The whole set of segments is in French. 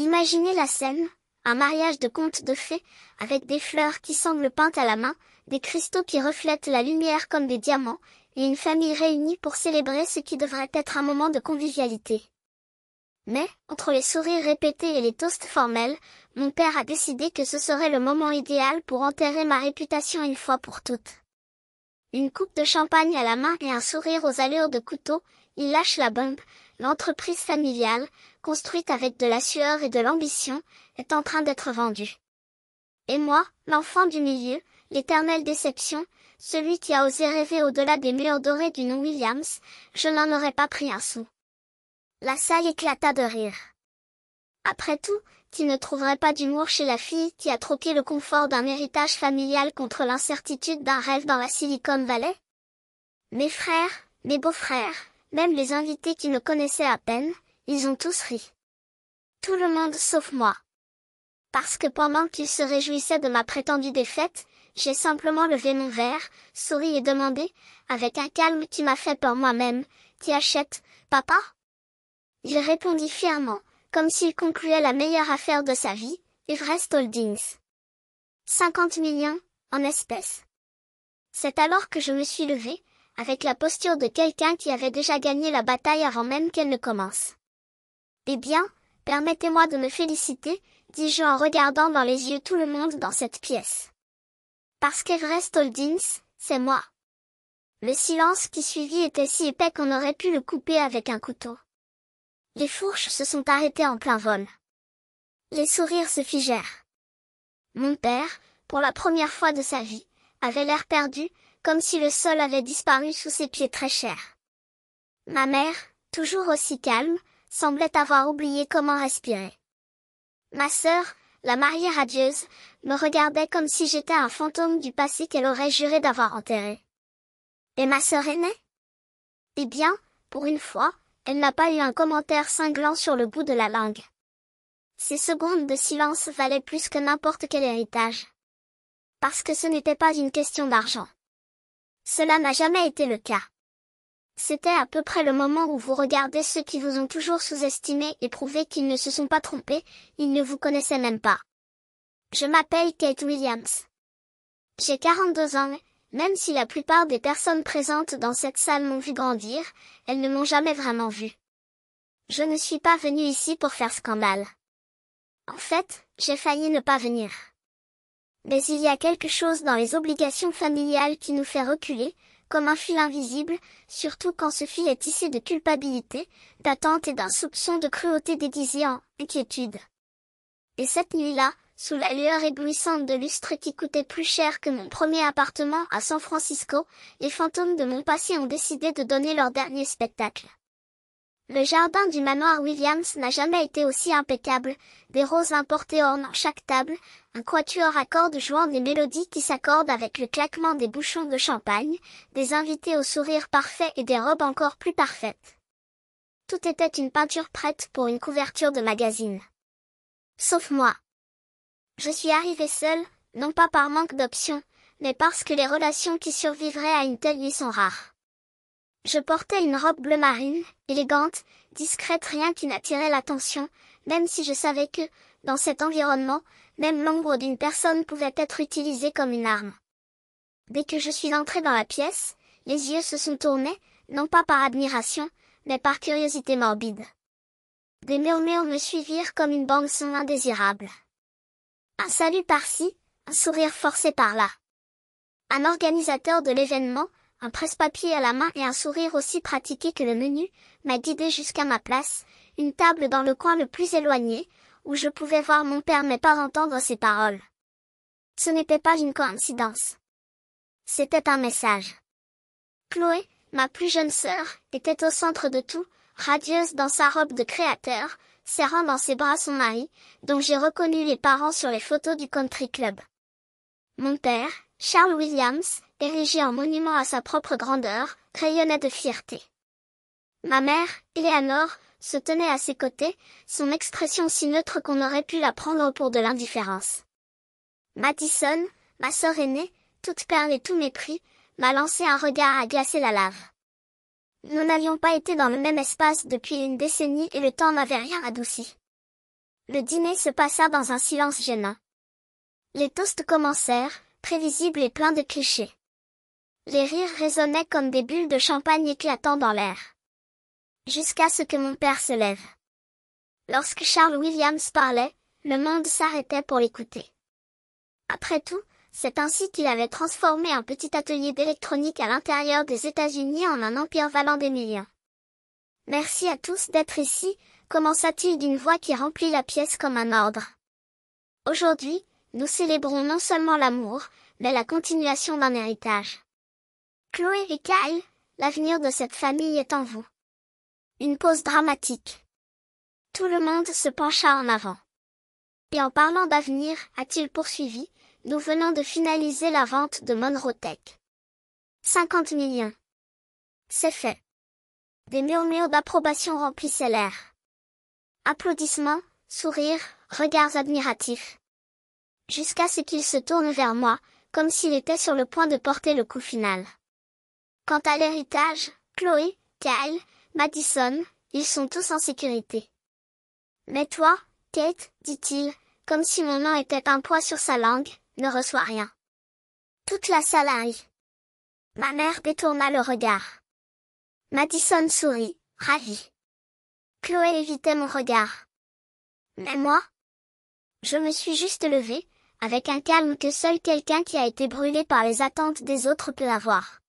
Imaginez la scène, un mariage de conte de fées, avec des fleurs qui semblent peintes à la main, des cristaux qui reflètent la lumière comme des diamants, et une famille réunie pour célébrer ce qui devrait être un moment de convivialité. Mais, entre les sourires répétés et les toasts formels, mon père a décidé que ce serait le moment idéal pour enterrer ma réputation une fois pour toutes. Une coupe de champagne à la main et un sourire aux allures de couteau, il lâche la bombe. L'entreprise familiale, construite avec de la sueur et de l'ambition, est en train d'être vendue. Et moi, l'enfant du milieu, l'éternelle déception, celui qui a osé rêver au-delà des murs dorés du nom Williams, je n'en aurais pas pris un sou. La salle éclata de rire. Après tout, qui ne trouverait pas d'humour chez la fille qui a troqué le confort d'un héritage familial contre l'incertitude d'un rêve dans la Silicon Valley? Mes frères, mes beaux-frères, même les invités qui me connaissaient à peine, ils ont tous ri. Tout le monde sauf moi. Parce que pendant qu'ils se réjouissaient de ma prétendue défaite, j'ai simplement levé mon verre, souri et demandé, avec un calme qui m'a fait peur moi-même, qui achète, papa? Il répondit fièrement, comme s'il concluait la meilleure affaire de sa vie, Everest Holdings. 50 millions, en espèces. C'est alors que je me suis levée, avec la posture de quelqu'un qui avait déjà gagné la bataille avant même qu'elle ne commence. Eh bien, permettez-moi de me féliciter, dis-je en regardant dans les yeux tout le monde dans cette pièce. Parce qu'Everest Holdings, c'est moi. Le silence qui suivit était si épais qu'on aurait pu le couper avec un couteau. Les fourches se sont arrêtées en plein vol. Les sourires se figèrent. Mon père, pour la première fois de sa vie, avait l'air perdu, comme si le sol avait disparu sous ses pieds très chers. Ma mère, toujours aussi calme, semblait avoir oublié comment respirer. Ma sœur, la mariée radieuse, me regardait comme si j'étais un fantôme du passé qu'elle aurait juré d'avoir enterré. Et ma sœur aînée? Eh bien, pour une fois, elle n'a pas eu un commentaire cinglant sur le bout de la langue. Ces secondes de silence valaient plus que n'importe quel héritage. Parce que ce n'était pas une question d'argent. Cela n'a jamais été le cas. C'était à peu près le moment où vous regardez ceux qui vous ont toujours sous-estimé et prouvé qu'ils ne se sont pas trompés, ils ne vous connaissaient même pas. Je m'appelle Kate Williams. J'ai 42 ans, même si la plupart des personnes présentes dans cette salle m'ont vu grandir, elles ne m'ont jamais vraiment vu. Je ne suis pas venue ici pour faire scandale. En fait, j'ai failli ne pas venir. Mais il y a quelque chose dans les obligations familiales qui nous fait reculer, comme un fil invisible, surtout quand ce fil est tissé de culpabilité, d'attente et d'un soupçon de cruauté déguisé en inquiétude. Et cette nuit-là, sous la lueur éblouissante de lustres qui coûtait plus cher que mon premier appartement à San Francisco, les fantômes de mon passé ont décidé de donner leur dernier spectacle. Le jardin du manoir Williams n'a jamais été aussi impeccable, des roses importées ornant chaque table, un quatuor à cordes jouant des mélodies qui s'accordent avec le claquement des bouchons de champagne, des invités au sourire parfait et des robes encore plus parfaites. Tout était une peinture prête pour une couverture de magazine. Sauf moi. Je suis arrivée seule, non pas par manque d'options, mais parce que les relations qui survivraient à une telle nuit sont rares. Je portais une robe bleu marine, élégante, discrète, rien qui n'attirait l'attention, même si je savais que, dans cet environnement, même l'ombre d'une personne pouvait être utilisée comme une arme. Dès que je suis entrée dans la pièce, les yeux se sont tournés, non pas par admiration, mais par curiosité morbide. Des murmures me suivirent comme une bande-son indésirable. Un salut par-ci, un sourire forcé par-là. Un organisateur de l'événement, un presse-papier à la main et un sourire aussi pratiqué que le menu, m'a guidé jusqu'à ma place, une table dans le coin le plus éloigné, où je pouvais voir mon père mais pas entendre ses paroles. Ce n'était pas une coïncidence. C'était un message. Chloé, ma plus jeune sœur, était au centre de tout, radieuse dans sa robe de créateur, serrant dans ses bras son mari, dont j'ai reconnu les parents sur les photos du country club. Mon père, Charles Williams, érigé en monument à sa propre grandeur, rayonnait de fierté. Ma mère, Eleanor, se tenait à ses côtés, son expression si neutre qu'on aurait pu la prendre pour de l'indifférence. Madison, ma sœur aînée, toute perle et tout mépris, m'a lancé un regard à glacer la lave. Nous n'avions pas été dans le même espace depuis une décennie et le temps n'avait rien adouci. Le dîner se passa dans un silence gênant. Les toasts commencèrent, prévisibles et pleins de clichés. Les rires résonnaient comme des bulles de champagne éclatant dans l'air. Jusqu'à ce que mon père se lève. Lorsque Charles Williams parlait, le monde s'arrêtait pour l'écouter. Après tout, c'est ainsi qu'il avait transformé un petit atelier d'électronique à l'intérieur des États-Unis en un empire valant des millions. Merci à tous d'être ici, commença-t-il d'une voix qui remplit la pièce comme un ordre. Aujourd'hui, nous célébrons non seulement l'amour, mais la continuation d'un héritage. Chloé et Kyle, l'avenir de cette famille est en vous. Une pause dramatique. Tout le monde se pencha en avant. Et en parlant d'avenir, a-t-il poursuivi, nous venons de finaliser la vente de Monroe Tech. 50 millions. C'est fait. Des murmures d'approbation remplissaient l'air. Applaudissements, sourires, regards admiratifs. Jusqu'à ce qu'il se tourne vers moi, comme s'il était sur le point de porter le coup final. Quant à l'héritage, Chloé, Kyle, Madison, ils sont tous en sécurité. Mais toi, Kate, dit-il, comme si mon nom était un poids sur sa langue, ne reçois rien. Toute la salle rit. Ma mère détourna le regard. Madison sourit, ravie. Chloé évitait mon regard. Mais moi? Je me suis juste levée, avec un calme que seul quelqu'un qui a été brûlé par les attentes des autres peut avoir.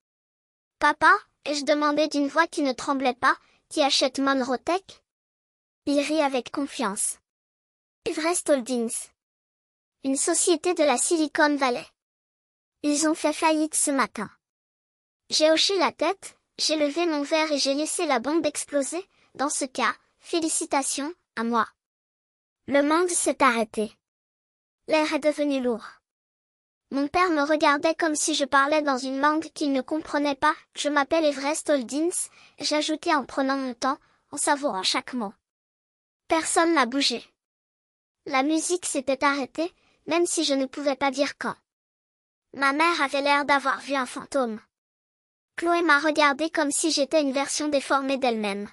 Papa, ai-je demandé d'une voix qui ne tremblait pas, qui achète Monroe Tech? Il rit avec confiance. Everest Holdings. Une société de la Silicon Valley. Ils ont fait faillite ce matin. J'ai hoché la tête, j'ai levé mon verre et j'ai laissé la bombe exploser. Dans ce cas, félicitations, à moi. Le monde s'est arrêté. L'air est devenu lourd. Mon père me regardait comme si je parlais dans une langue qu'il ne comprenait pas. Je m'appelle Everest Holdings, j'ajoutais en prenant mon temps, en savourant chaque mot. Personne n'a bougé. La musique s'était arrêtée, même si je ne pouvais pas dire quand. Ma mère avait l'air d'avoir vu un fantôme. Chloé m'a regardé comme si j'étais une version déformée d'elle-même.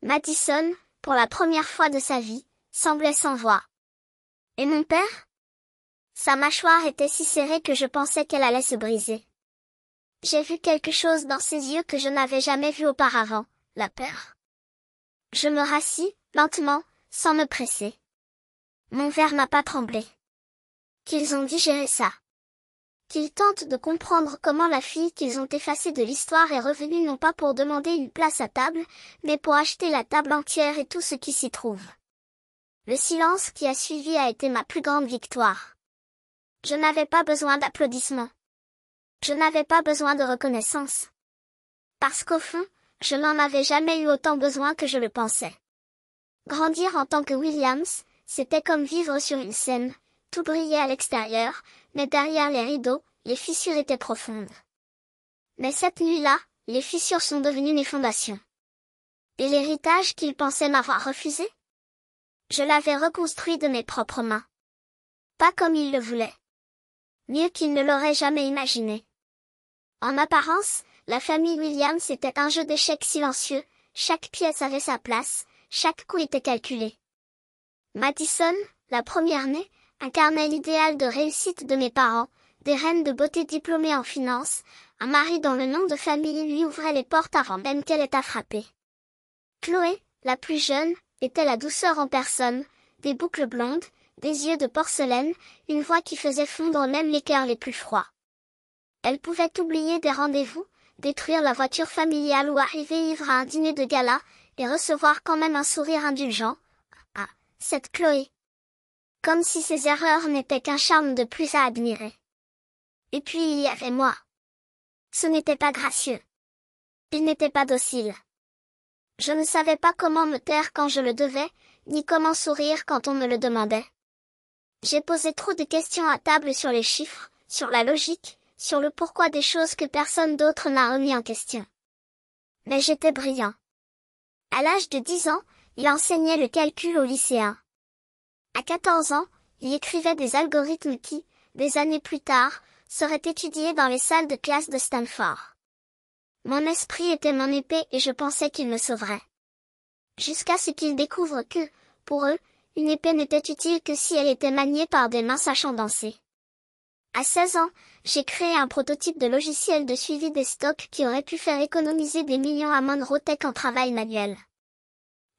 Madison, pour la première fois de sa vie, semblait sans voix. Et mon père? Sa mâchoire était si serrée que je pensais qu'elle allait se briser. J'ai vu quelque chose dans ses yeux que je n'avais jamais vu auparavant, la peur. Je me rassis, lentement, sans me presser. Mon verre n'a pas tremblé. Qu'ils ont digéré ça. Qu'ils tentent de comprendre comment la fille qu'ils ont effacée de l'histoire est revenue non pas pour demander une place à table, mais pour acheter la table entière et tout ce qui s'y trouve. Le silence qui a suivi a été ma plus grande victoire. Je n'avais pas besoin d'applaudissements. Je n'avais pas besoin de reconnaissance. Parce qu'au fond, je n'en avais jamais eu autant besoin que je le pensais. Grandir en tant que Williams, c'était comme vivre sur une scène. Tout brillait à l'extérieur, mais derrière les rideaux, les fissures étaient profondes. Mais cette nuit-là, les fissures sont devenues mes fondations. Et l'héritage qu'ils pensaient m'avoir refusé? Je l'avais reconstruit de mes propres mains. Pas comme ils le voulaient. Mieux qu'ils ne l'auraient jamais imaginé. En apparence, la famille Williams était un jeu d'échecs silencieux, chaque pièce avait sa place, chaque coup était calculé. Madison, la première-née, incarnait l'idéal de réussite de mes parents, des reines de beauté diplômées en finance, un mari dont le nom de famille lui ouvrait les portes avant même qu'elle ait à frapper. Chloé, la plus jeune, était la douceur en personne, des boucles blondes, des yeux de porcelaine, une voix qui faisait fondre même les cœurs les plus froids. Elle pouvait oublier des rendez-vous, détruire la voiture familiale ou arriver ivre à un dîner de gala, et recevoir quand même un sourire indulgent. Ah, cette Chloé! Comme si ses erreurs n'étaient qu'un charme de plus à admirer. Et puis il y avait moi. Ce n'était pas gracieux. Il n'était pas docile. Je ne savais pas comment me taire quand je le devais, ni comment sourire quand on me le demandait. J'ai posé trop de questions à table sur les chiffres, sur la logique, sur le pourquoi des choses que personne d'autre n'a remis en question. Mais j'étais brillant. À l'âge de 10 ans, il enseignait le calcul aux lycéens. À 14 ans, il écrivait des algorithmes qui, des années plus tard, seraient étudiés dans les salles de classe de Stanford. Mon esprit était mon épée et je pensais qu'il me sauverait. Jusqu'à ce qu'ils découvrent que, pour eux, une épée n'était utile que si elle était maniée par des mains sachant danser. À 16 ans, j'ai créé un prototype de logiciel de suivi des stocks qui aurait pu faire économiser des millions à Monroe Tech en travail manuel.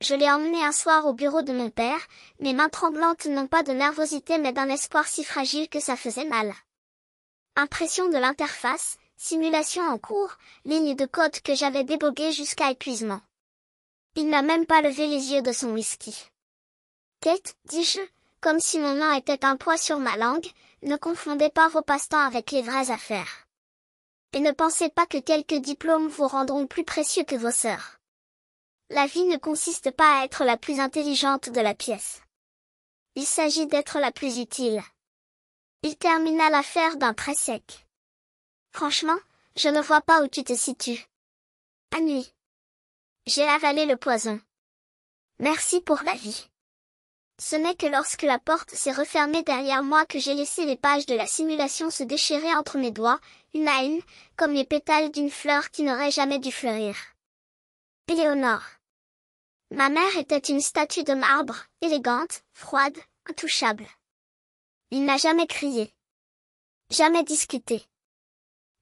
Je l'ai emmené un soir au bureau de mon père, mes mains tremblantes non pas de nervosité mais d'un espoir si fragile que ça faisait mal. Impression de l'interface, simulation en cours, ligne de code que j'avais déboguée jusqu'à épuisement. Il n'a même pas levé les yeux de son whisky. Kate, dis-je, comme si mon nom était un poids sur ma langue, ne confondez pas vos passe-temps avec les vraies affaires. Et ne pensez pas que quelques diplômes vous rendront plus précieux que vos sœurs. La vie ne consiste pas à être la plus intelligente de la pièce. Il s'agit d'être la plus utile. Il termina l'affaire d'un trait sec. Franchement, je ne vois pas où tu te situes. À nuit. J'ai avalé le poison. Merci pour la vie. Ce n'est que lorsque la porte s'est refermée derrière moi que j'ai laissé les pages de la simulation se déchirer entre mes doigts, une à une, comme les pétales d'une fleur qui n'aurait jamais dû fleurir. Éléonore. Ma mère était une statue de marbre, élégante, froide, intouchable. Il n'a jamais crié. Jamais discuté.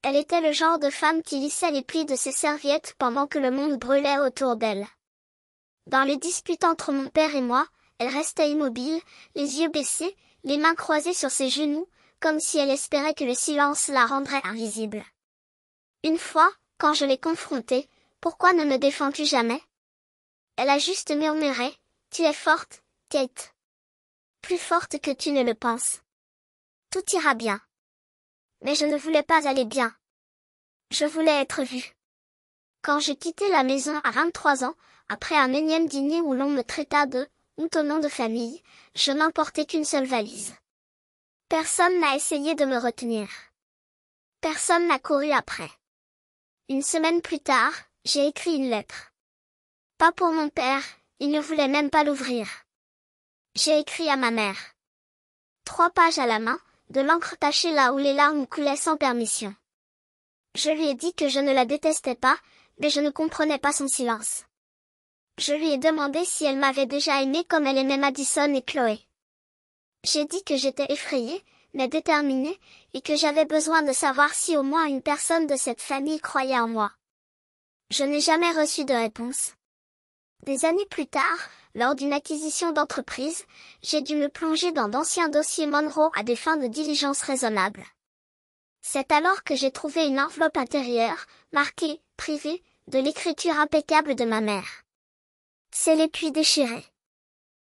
Elle était le genre de femme qui lissait les plis de ses serviettes pendant que le monde brûlait autour d'elle. Dans les disputes entre mon père et moi, elle restait immobile, les yeux baissés, les mains croisées sur ses genoux, comme si elle espérait que le silence la rendrait invisible. Une fois, quand je l'ai confrontée, pourquoi ne me défends-tu jamais? Elle a juste murmuré, tu es forte, Kate. Plus forte que tu ne le penses. Tout ira bien. Mais je ne voulais pas aller bien. Je voulais être vue. Quand j'ai quitté la maison à 23 ans, après un énième dîner où l'on me traita de honte au nom de famille, je n'emportais qu'une seule valise. Personne n'a essayé de me retenir. Personne n'a couru après. Une semaine plus tard, j'ai écrit une lettre. Pas pour mon père, il ne voulait même pas l'ouvrir. J'ai écrit à ma mère. 3 pages à la main, de l'encre tachée là où les larmes coulaient sans permission. Je lui ai dit que je ne la détestais pas, mais je ne comprenais pas son silence. Je lui ai demandé si elle m'avait déjà aimé comme elle aimait Madison et Chloé. J'ai dit que j'étais effrayée, mais déterminée, et que j'avais besoin de savoir si au moins une personne de cette famille croyait en moi. Je n'ai jamais reçu de réponse. Des années plus tard, lors d'une acquisition d'entreprise, j'ai dû me plonger dans d'anciens dossiers Monroe à des fins de diligence raisonnables. C'est alors que j'ai trouvé une enveloppe intérieure, marquée « Privé », de l'écriture impeccable de ma mère. Scellée puis déchirée.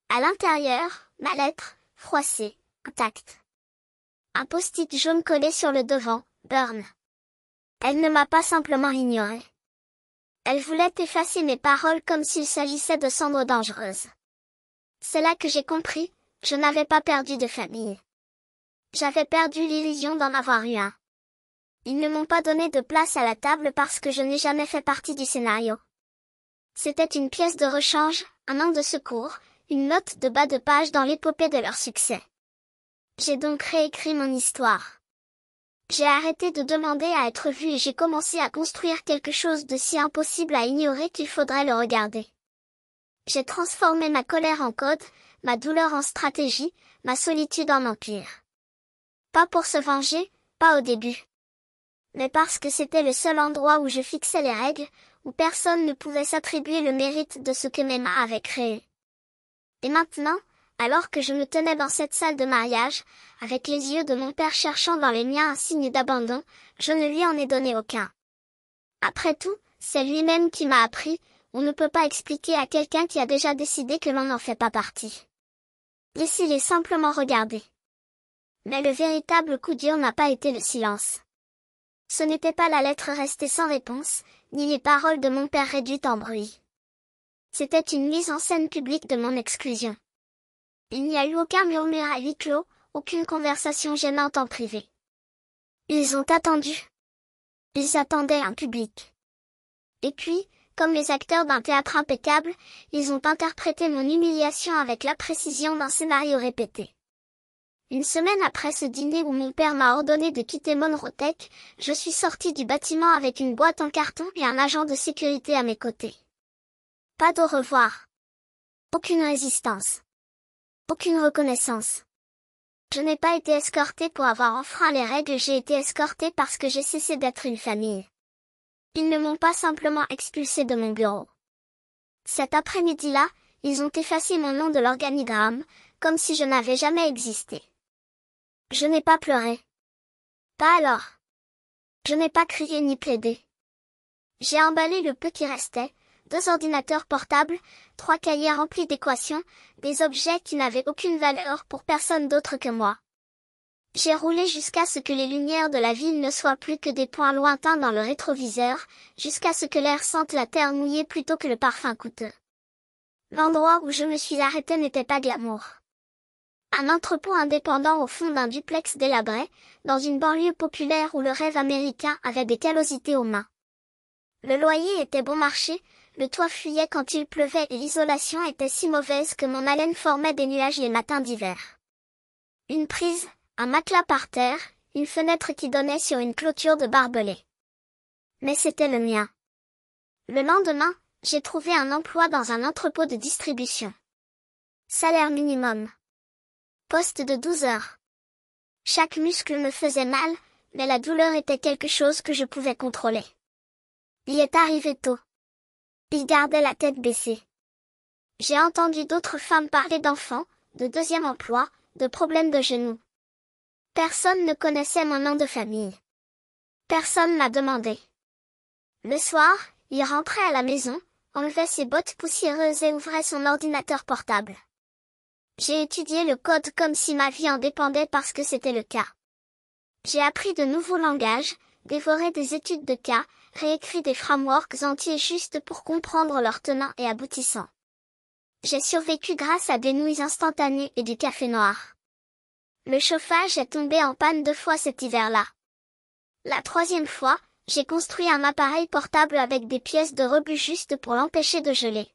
À l'intérieur, ma lettre, froissée, intacte. Un post-it jaune collé sur le devant, Burn. Elle ne m'a pas simplement ignoré. Elle voulait effacer mes paroles comme s'il s'agissait de cendres dangereuses. C'est là que j'ai compris, je n'avais pas perdu de famille. J'avais perdu l'illusion d'en avoir eu un. Ils ne m'ont pas donné de place à la table parce que je n'ai jamais fait partie du scénario. C'était une pièce de rechange, un nom de secours, une note de bas de page dans l'épopée de leur succès. J'ai donc réécrit mon histoire. J'ai arrêté de demander à être vue et j'ai commencé à construire quelque chose de si impossible à ignorer qu'il faudrait le regarder. J'ai transformé ma colère en code, ma douleur en stratégie, ma solitude en empire. Pas pour se venger, pas au début. Mais parce que c'était le seul endroit où je fixais les règles, où personne ne pouvait s'attribuer le mérite de ce que mes mains avaient créé. Et maintenant, alors que je me tenais dans cette salle de mariage, avec les yeux de mon père cherchant dans les miens un signe d'abandon, je ne lui en ai donné aucun. Après tout, c'est lui-même qui m'a appris, on ne peut pas expliquer à quelqu'un qui a déjà décidé que l'on n'en fait pas partie. Laissez-les simplement regarder. Mais le véritable coup dur n'a pas été le silence. Ce n'était pas la lettre restée sans réponse, ni les paroles de mon père réduites en bruit. C'était une mise en scène publique de mon exclusion. Il n'y a eu aucun murmure à huis clos, aucune conversation gênante en privé. Ils ont attendu. Ils attendaient un public. Et puis, comme les acteurs d'un théâtre impeccable, ils ont interprété mon humiliation avec la précision d'un scénario répété. Une semaine après ce dîner où mon père m'a ordonné de quitter Monroe Tech, je suis sortie du bâtiment avec une boîte en carton et un agent de sécurité à mes côtés. Pas d'au revoir. Aucune résistance. Aucune reconnaissance. Je n'ai pas été escortée pour avoir enfreint les règles, j'ai été escortée parce que j'ai cessé d'être une famille. Ils ne m'ont pas simplement expulsée de mon bureau. Cet après-midi-là, ils ont effacé mon nom de l'organigramme, comme si je n'avais jamais existé. Je n'ai pas pleuré. Pas alors. Je n'ai pas crié ni plaidé. J'ai emballé le peu qui restait, 2 ordinateurs portables, 3 cahiers remplis d'équations, des objets qui n'avaient aucune valeur pour personne d'autre que moi. J'ai roulé jusqu'à ce que les lumières de la ville ne soient plus que des points lointains dans le rétroviseur, jusqu'à ce que l'air sente la terre mouillée plutôt que le parfum coûteux. L'endroit où je me suis arrêtée n'était pas glamour. Un entrepôt indépendant au fond d'un duplex délabré, dans une banlieue populaire où le rêve américain avait des callosités aux mains. Le loyer était bon marché, le toit fuyait quand il pleuvait et l'isolation était si mauvaise que mon haleine formait des nuages les matins d'hiver. Une prise, un matelas par terre, une fenêtre qui donnait sur une clôture de barbelés. Mais c'était le mien. Le lendemain, j'ai trouvé un emploi dans un entrepôt de distribution. Salaire minimum. Poste de 12 heures. Chaque muscle me faisait mal, mais la douleur était quelque chose que je pouvais contrôler. Il est arrivé tôt. Il gardait la tête baissée. J'ai entendu d'autres femmes parler d'enfants, de deuxième emploi, de problèmes de genoux. Personne ne connaissait mon nom de famille. Personne m'a demandé. Le soir, il rentrait à la maison, enlevait ses bottes poussiéreuses et ouvrait son ordinateur portable. J'ai étudié le code comme si ma vie en dépendait parce que c'était le cas. J'ai appris de nouveaux langages, dévoré des études de cas, réécrit des frameworks entiers juste pour comprendre leurs tenants et aboutissants. J'ai survécu grâce à des nouilles instantanées et du café noir. Le chauffage est tombé en panne 2 fois cet hiver-là. La 3e fois, j'ai construit un appareil portable avec des pièces de rebut juste pour l'empêcher de geler.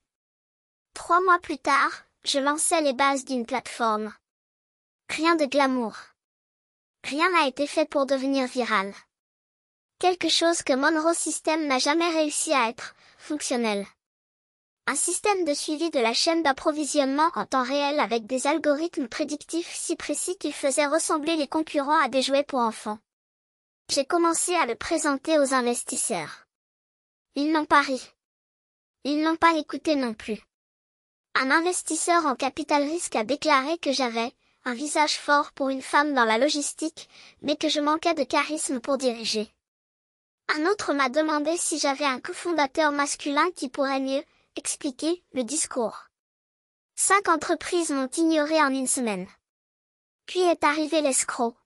3 mois plus tard, je lançais les bases d'une plateforme. Rien de glamour. Rien n'a été fait pour devenir viral. Quelque chose que Monroe System n'a jamais réussi à être, fonctionnel. Un système de suivi de la chaîne d'approvisionnement en temps réel avec des algorithmes prédictifs si précis qu'ils faisaient ressembler les concurrents à des jouets pour enfants. J'ai commencé à le présenter aux investisseurs. Ils n'ont pas ri. Ils n'ont pas écouté non plus. Un investisseur en capital risque a déclaré que j'avais un visage fort pour une femme dans la logistique, mais que je manquais de charisme pour diriger. Un autre m'a demandé si j'avais un cofondateur masculin qui pourrait mieux expliquer le discours. 5 entreprises m'ont ignoré en une semaine. Puis est arrivé l'escroc.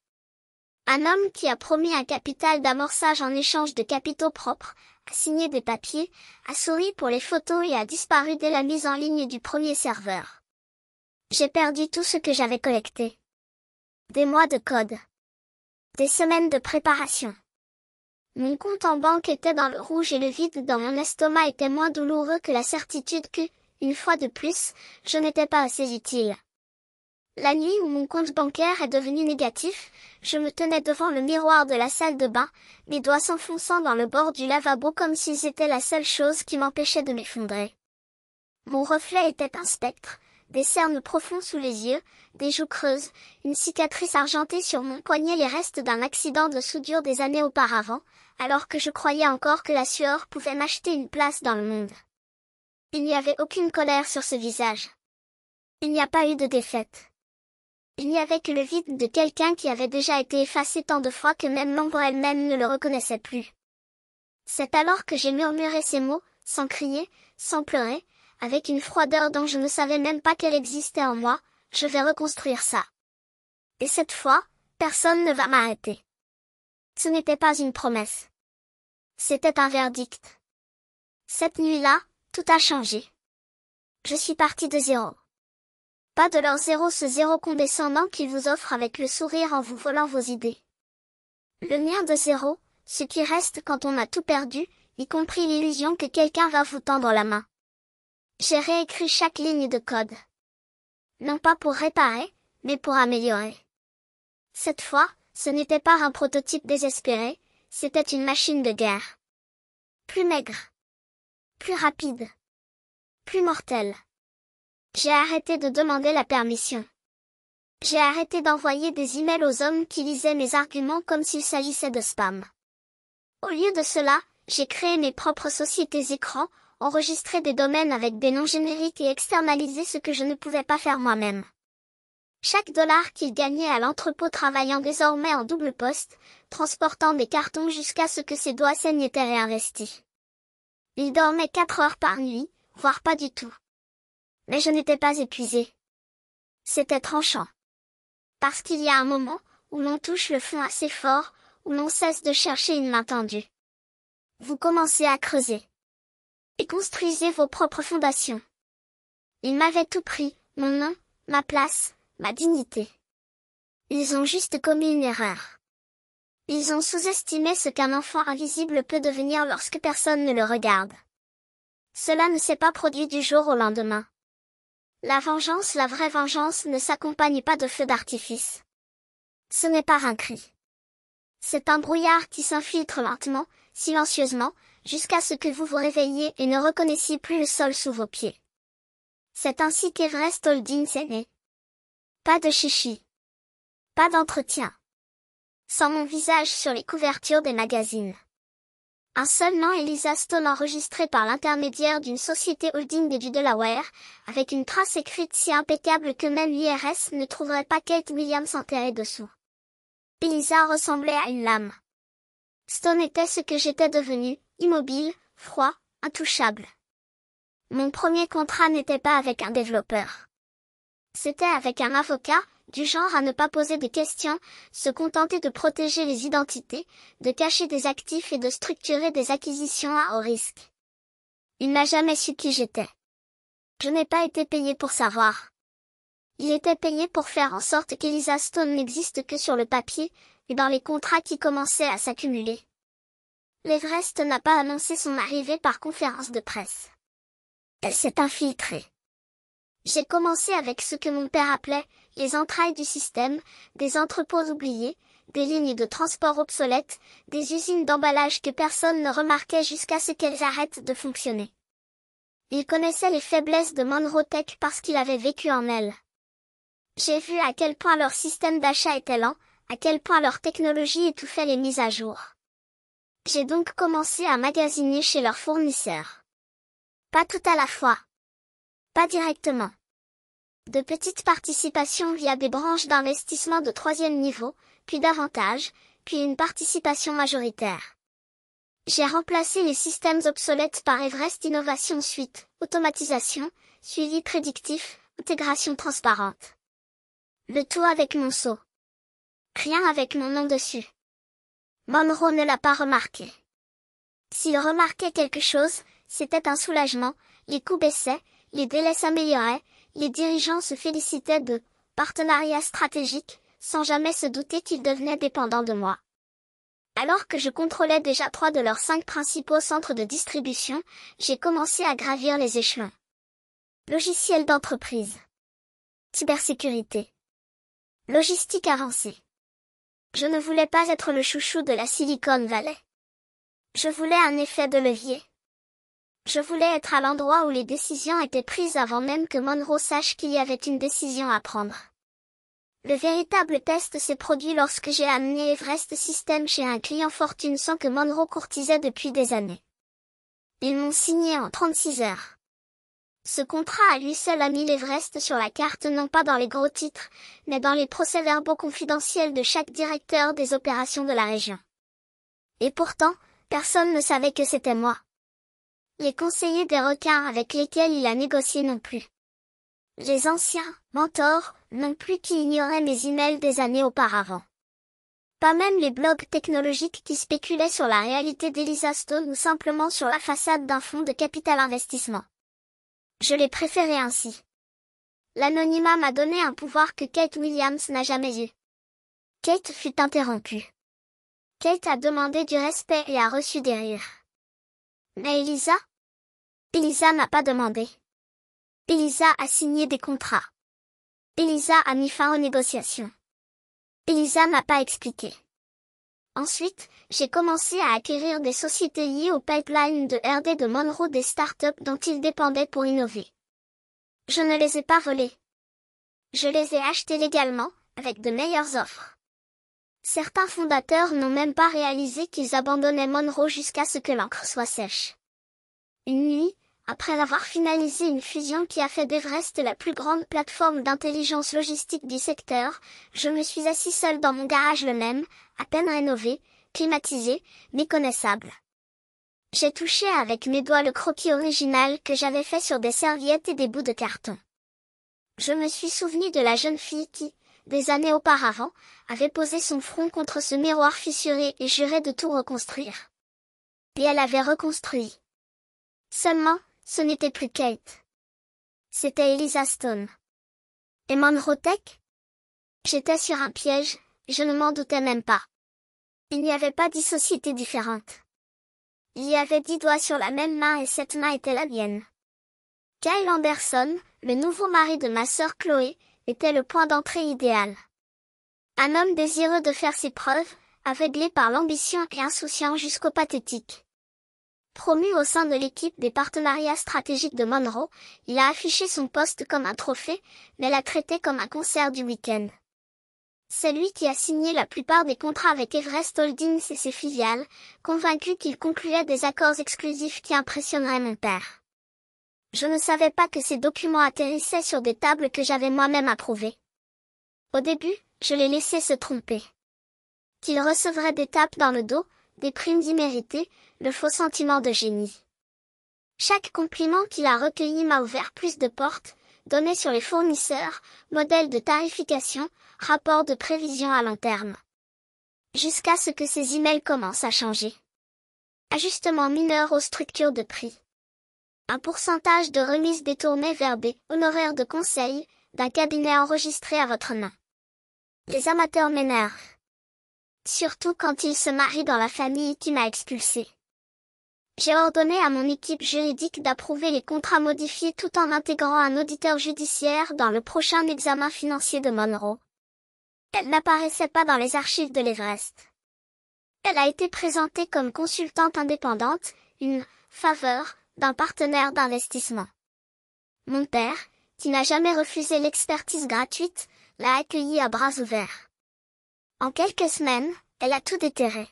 Un homme qui a promis un capital d'amorçage en échange de capitaux propres, a signé des papiers, a souri pour les photos et a disparu dès la mise en ligne du premier serveur. J'ai perdu tout ce que j'avais collecté. Des mois de code. Des semaines de préparation. Mon compte en banque était dans le rouge et le vide dans mon estomac était moins douloureux que la certitude que, une fois de plus, je n'étais pas assez utile. La nuit où mon compte bancaire est devenu négatif, je me tenais devant le miroir de la salle de bain, mes doigts s'enfonçant dans le bord du lavabo comme s'ils étaient la seule chose qui m'empêchait de m'effondrer. Mon reflet était un spectre, des cernes profonds sous les yeux, des joues creuses, une cicatrice argentée sur mon poignet, les restes d'un accident de soudure des années auparavant, alors que je croyais encore que la sueur pouvait m'acheter une place dans le monde. Il n'y avait aucune colère sur ce visage. Il n'y a pas eu de défaite. Il n'y avait que le vide de quelqu'un qui avait déjà été effacé tant de fois que même l'ombre elle-même ne le reconnaissait plus. C'est alors que j'ai murmuré ces mots, sans crier, sans pleurer, avec une froideur dont je ne savais même pas qu'elle existait en moi, je vais reconstruire ça. Et cette fois, personne ne va m'arrêter. Ce n'était pas une promesse. C'était un verdict. Cette nuit-là, tout a changé. Je suis partie de zéro. Pas de leur zéro, ce zéro condescendant qu'ils vous offrent avec le sourire en vous volant vos idées. Le mien de zéro, ce qui reste quand on a tout perdu, y compris l'illusion que quelqu'un va vous tendre la main. J'ai réécrit chaque ligne de code. Non pas pour réparer, mais pour améliorer. Cette fois, ce n'était pas un prototype désespéré, c'était une machine de guerre. Plus maigre. Plus rapide. Plus mortelle. J'ai arrêté de demander la permission. J'ai arrêté d'envoyer des emails aux hommes qui lisaient mes arguments comme s'il s'agissait de spam. Au lieu de cela, j'ai créé mes propres sociétés écrans, enregistré des domaines avec des noms génériques et externalisé ce que je ne pouvais pas faire moi-même. Chaque dollar qu'il gagnait à l'entrepôt travaillant désormais en double poste, transportant des cartons jusqu'à ce que ses doigts saignent était réinvesti. Il dormait 4 heures par nuit, voire pas du tout. Mais je n'étais pas épuisé. C'était tranchant. Parce qu'il y a un moment où l'on touche le fond assez fort, où l'on cesse de chercher une main tendue. Vous commencez à creuser. Et construisez vos propres fondations. Ils m'avaient tout pris, mon nom, ma place, ma dignité. Ils ont juste commis une erreur. Ils ont sous-estimé ce qu'un enfant invisible peut devenir lorsque personne ne le regarde. Cela ne s'est pas produit du jour au lendemain. La vengeance, la vraie vengeance, ne s'accompagne pas de feux d'artifice. Ce n'est pas un cri. C'est un brouillard qui s'infiltre lentement, silencieusement, jusqu'à ce que vous vous réveilliez et ne reconnaissiez plus le sol sous vos pieds. C'est ainsi qu'Everest Holdings est né. Pas de chichi. Pas d'entretien. Sans mon visage sur les couvertures des magazines. Un seul nom, Elisa Stone, enregistré par l'intermédiaire d'une société holding du Delaware, avec une trace écrite si impeccable que même l'IRS ne trouverait pas Kate Williams enterrée dessous. Elisa ressemblait à une lame. Stone était ce que j'étais devenu, immobile, froid, intouchable. Mon premier contrat n'était pas avec un développeur. C'était avec un avocat, du genre à ne pas poser de questions, se contenter de protéger les identités, de cacher des actifs et de structurer des acquisitions à haut risque. Il n'a jamais su qui j'étais. Je n'ai pas été payé pour savoir. Il était payé pour faire en sorte qu'Elisa Stone n'existe que sur le papier, et dans les contrats qui commençaient à s'accumuler. L'Everest n'a pas annoncé son arrivée par conférence de presse. Elle s'est infiltrée. J'ai commencé avec ce que mon père appelait les entrailles du système, des entrepôts oubliés, des lignes de transport obsolètes, des usines d'emballage que personne ne remarquait jusqu'à ce qu'elles arrêtent de fonctionner. Il connaissait les faiblesses de Monroe Tech parce qu'il avait vécu en elles. J'ai vu à quel point leur système d'achat était lent, à quel point leur technologie étouffait les mises à jour. J'ai donc commencé à magasiner chez leurs fournisseurs. Pas tout à la fois. Pas directement. De petites participations via des branches d'investissement de 3e niveau, puis davantage, puis une participation majoritaire. J'ai remplacé les systèmes obsolètes par Everest Innovation Suite, automatisation, suivi prédictif, intégration transparente. Le tout avec mon sceau. Rien avec mon nom dessus. Monroe ne l'a pas remarqué. S'il remarquait quelque chose, c'était un soulagement, les coûts baissaient, les délais s'amélioraient, les dirigeants se félicitaient de partenariats stratégiques, sans jamais se douter qu'ils devenaient dépendants de moi. Alors que je contrôlais déjà 3 de leurs 5 principaux centres de distribution, j'ai commencé à gravir les échelons. Logiciel d'entreprise. Cybersécurité. Logistique avancée. Je ne voulais pas être le chouchou de la Silicon Valley. Je voulais un effet de levier. Je voulais être à l'endroit où les décisions étaient prises avant même que Monroe sache qu'il y avait une décision à prendre. Le véritable test s'est produit lorsque j'ai amené Everest System chez un client Fortune 100 que Monroe courtisait depuis des années. Ils m'ont signé en 36 heures. Ce contrat à lui seul a mis l'Everest sur la carte non pas dans les gros titres, mais dans les procès-verbaux confidentiels de chaque directeur des opérations de la région. Et pourtant, personne ne savait que c'était moi. Les conseillers des requins avec lesquels il a négocié non plus. Les anciens, mentors, non plus qui ignoraient mes emails des années auparavant. Pas même les blogs technologiques qui spéculaient sur la réalité d'Elisa Stone ou simplement sur la façade d'un fonds de capital investissement. Je l'ai préféré ainsi. L'anonymat m'a donné un pouvoir que Kate Williams n'a jamais eu. Kate fut interrompue. Kate a demandé du respect et a reçu des rires. Mais Elisa? Elisa n'a pas demandé. Elisa a signé des contrats. Elisa a mis fin aux négociations. Elisa n'a pas expliqué. Ensuite, j'ai commencé à acquérir des sociétés liées au pipeline de R&D de Monroe, des startups dont il dépendait pour innover. Je ne les ai pas volées. Je les ai achetés légalement, avec de meilleures offres. Certains fondateurs n'ont même pas réalisé qu'ils abandonnaient Monroe jusqu'à ce que l'encre soit sèche. Une nuit, après avoir finalisé une fusion qui a fait d'Everest la plus grande plateforme d'intelligence logistique du secteur, je me suis assis seul dans mon garage le même, à peine rénové, climatisé, méconnaissable. J'ai touché avec mes doigts le croquis original que j'avais fait sur des serviettes et des bouts de carton. Je me suis souvenu de la jeune fille qui, des années auparavant, avait posé son front contre ce miroir fissuré et juré de tout reconstruire. Et elle avait reconstruit. Seulement, ce n'était plus Kate. C'était Eliza Stone. Et Monroe Tech? J'étais sur un piège, et je ne m'en doutais même pas. Il n'y avait pas 10 sociétés différentes. Il y avait 10 doigts sur la même main et cette main était la mienne. Kyle Anderson, le nouveau mari de ma sœur Chloé, était le point d'entrée idéal. Un homme désireux de faire ses preuves, aveuglé par l'ambition et insouciant jusqu'au pathétique. Promu au sein de l'équipe des partenariats stratégiques de Monroe, il a affiché son poste comme un trophée, mais l'a traité comme un concert du week-end. C'est lui qui a signé la plupart des contrats avec Everest Holdings et ses filiales, convaincu qu'il concluait des accords exclusifs qui impressionneraient mon père. Je ne savais pas que ces documents atterrissaient sur des tables que j'avais moi-même approuvées. Au début, je l'ai laissé se tromper. Qu'il recevrait des tapes dans le dos, des primes imméritées, le faux sentiment de génie. Chaque compliment qu'il a recueilli m'a ouvert plus de portes, données sur les fournisseurs, modèles de tarification, rapports de prévision à long terme. Jusqu'à ce que ces emails commencent à changer. Ajustement mineur aux structures de prix. Un pourcentage de remise détourné vers des honoraires de conseil d'un cabinet enregistré à votre nom. Les amateurs m'énervent. Surtout quand ils se marient dans la famille qui m'a expulsé. J'ai ordonné à mon équipe juridique d'approuver les contrats modifiés tout en intégrant un auditeur judiciaire dans le prochain examen financier de Monroe. Elle n'apparaissait pas dans les archives de l'Everest. Elle a été présentée comme consultante indépendante, une faveur d'un partenaire d'investissement. Mon père, qui n'a jamais refusé l'expertise gratuite, l'a accueillie à bras ouverts. En quelques semaines, elle a tout déterré.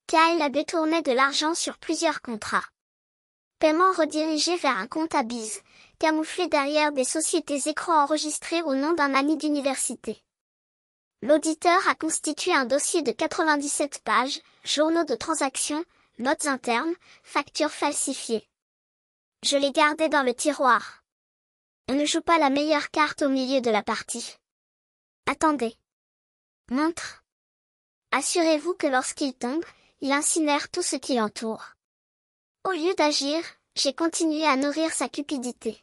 Kyle a détourné de l'argent sur plusieurs contrats. Paiement redirigé vers un compte à bise, camouflé derrière des sociétés écrans enregistrées au nom d'un ami d'université. L'auditeur a constitué un dossier de 97 pages, journaux de transactions, notes internes, factures falsifiées. Je l'ai gardé dans le tiroir. On ne joue pas la meilleure carte au milieu de la partie. Attendez. Montre. Assurez-vous que lorsqu'il tombe, il incinère tout ce qui l'entoure. Au lieu d'agir, j'ai continué à nourrir sa cupidité.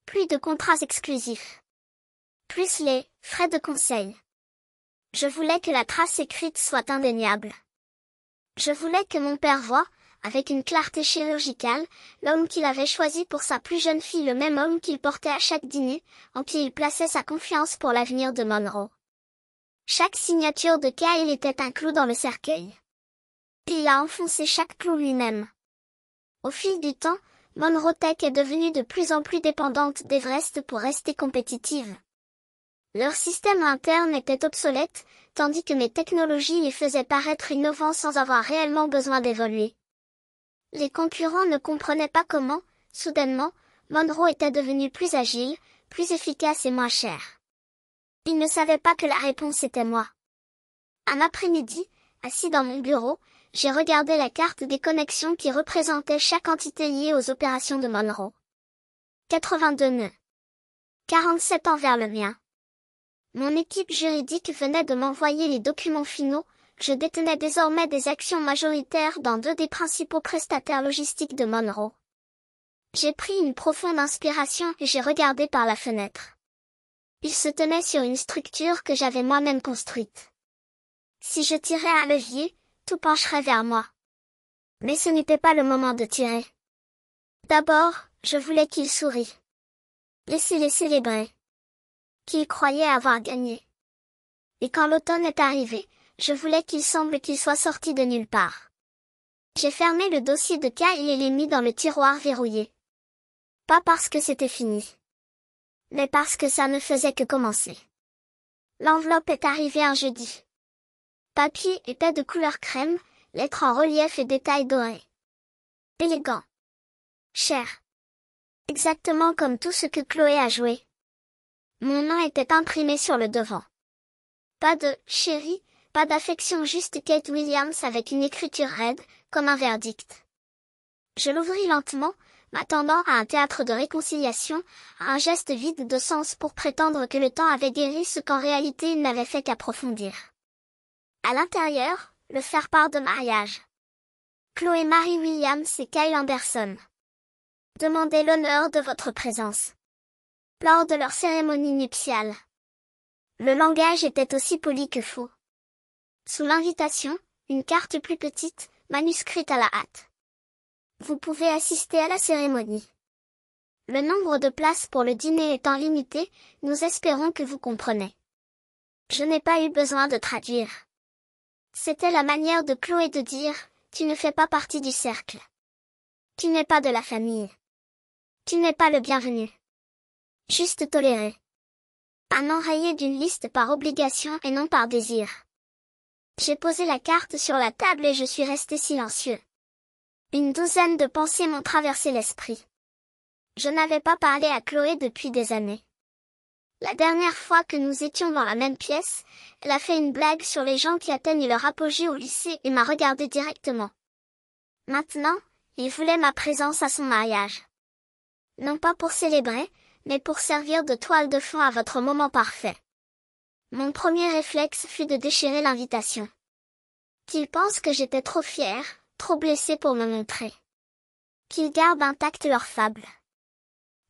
Plus de contrats exclusifs. Plus les frais de conseil. Je voulais que la trace écrite soit indéniable. Je voulais que mon père voie, avec une clarté chirurgicale, l'homme qu'il avait choisi pour sa plus jeune fille, le même homme qu'il portait à chaque dîner, en qui il plaçait sa confiance pour l'avenir de Monroe. Chaque signature de Kyle était un clou dans le cercueil. Et il a enfoncé chaque clou lui-même. Au fil du temps, Monroe Tech est devenue de plus en plus dépendante d'Everest pour rester compétitive. Leur système interne était obsolète, tandis que mes technologies les faisaient paraître innovants sans avoir réellement besoin d'évoluer. Les concurrents ne comprenaient pas comment, soudainement, Monroe était devenu plus agile, plus efficace et moins cher. Ils ne savaient pas que la réponse était moi. Un après-midi, assis dans mon bureau, j'ai regardé la carte des connexions qui représentait chaque entité liée aux opérations de Monroe. 82 nœuds. 47 envers le mien. Mon équipe juridique venait de m'envoyer les documents finaux, je détenais désormais des actions majoritaires dans 2 des principaux prestataires logistiques de Monroe. J'ai pris une profonde inspiration et j'ai regardé par la fenêtre. Il se tenait sur une structure que j'avais moi-même construite. Si je tirais un levier, tout pencherait vers moi. Mais ce n'était pas le moment de tirer. D'abord, je voulais qu'il sourie. Laissez-les célébrer. Qu'il croyait avoir gagné. Et quand l'automne est arrivé, je voulais qu'il semble qu'il soit sorti de nulle part. J'ai fermé le dossier de Kyle et l'ai mis dans le tiroir verrouillé. Pas parce que c'était fini. mais parce que ça ne faisait que commencer. L'enveloppe est arrivée un jeudi. Papier était de couleur crème, lettres en relief et détails dorés. Élégant. Cher. Exactement comme tout ce que Chloé a joué. Mon nom était imprimé sur le devant. Pas de « chérie », pas d'affection, juste Kate Williams avec une écriture raide, comme un verdict. Je l'ouvris lentement, m'attendant à un théâtre de réconciliation, à un geste vide de sens pour prétendre que le temps avait guéri ce qu'en réalité il n'avait fait qu'approfondir. À l'intérieur, le faire-part de mariage. Chloé Marie Williams et Kyle Anderson. Demandez l'honneur de votre présence. Lors de leur cérémonie nuptiale. Le langage était aussi poli que faux. Sous l'invitation, une carte plus petite, manuscrite à la hâte. Vous pouvez assister à la cérémonie. Le nombre de places pour le dîner étant limité, nous espérons que vous comprenez. Je n'ai pas eu besoin de traduire. C'était la manière de Chloé de dire, tu ne fais pas partie du cercle. Tu n'es pas de la famille. Tu n'es pas le bienvenu. Juste toléré. Un enrayé d'une liste par obligation et non par désir. J'ai posé la carte sur la table et je suis resté silencieux. Une douzaine de pensées m'ont traversé l'esprit. Je n'avais pas parlé à Chloé depuis des années. La dernière fois que nous étions dans la même pièce, elle a fait une blague sur les gens qui atteignent leur apogée au lycée et m'a regardé directement. Maintenant, il voulait ma présence à son mariage. Non pas pour célébrer, mais pour servir de toile de fond à votre moment parfait. Mon premier réflexe fut de déchirer l'invitation. Qu'ils pensent que j'étais trop fière, trop blessée pour me montrer. Qu'ils gardent intacte leur fable.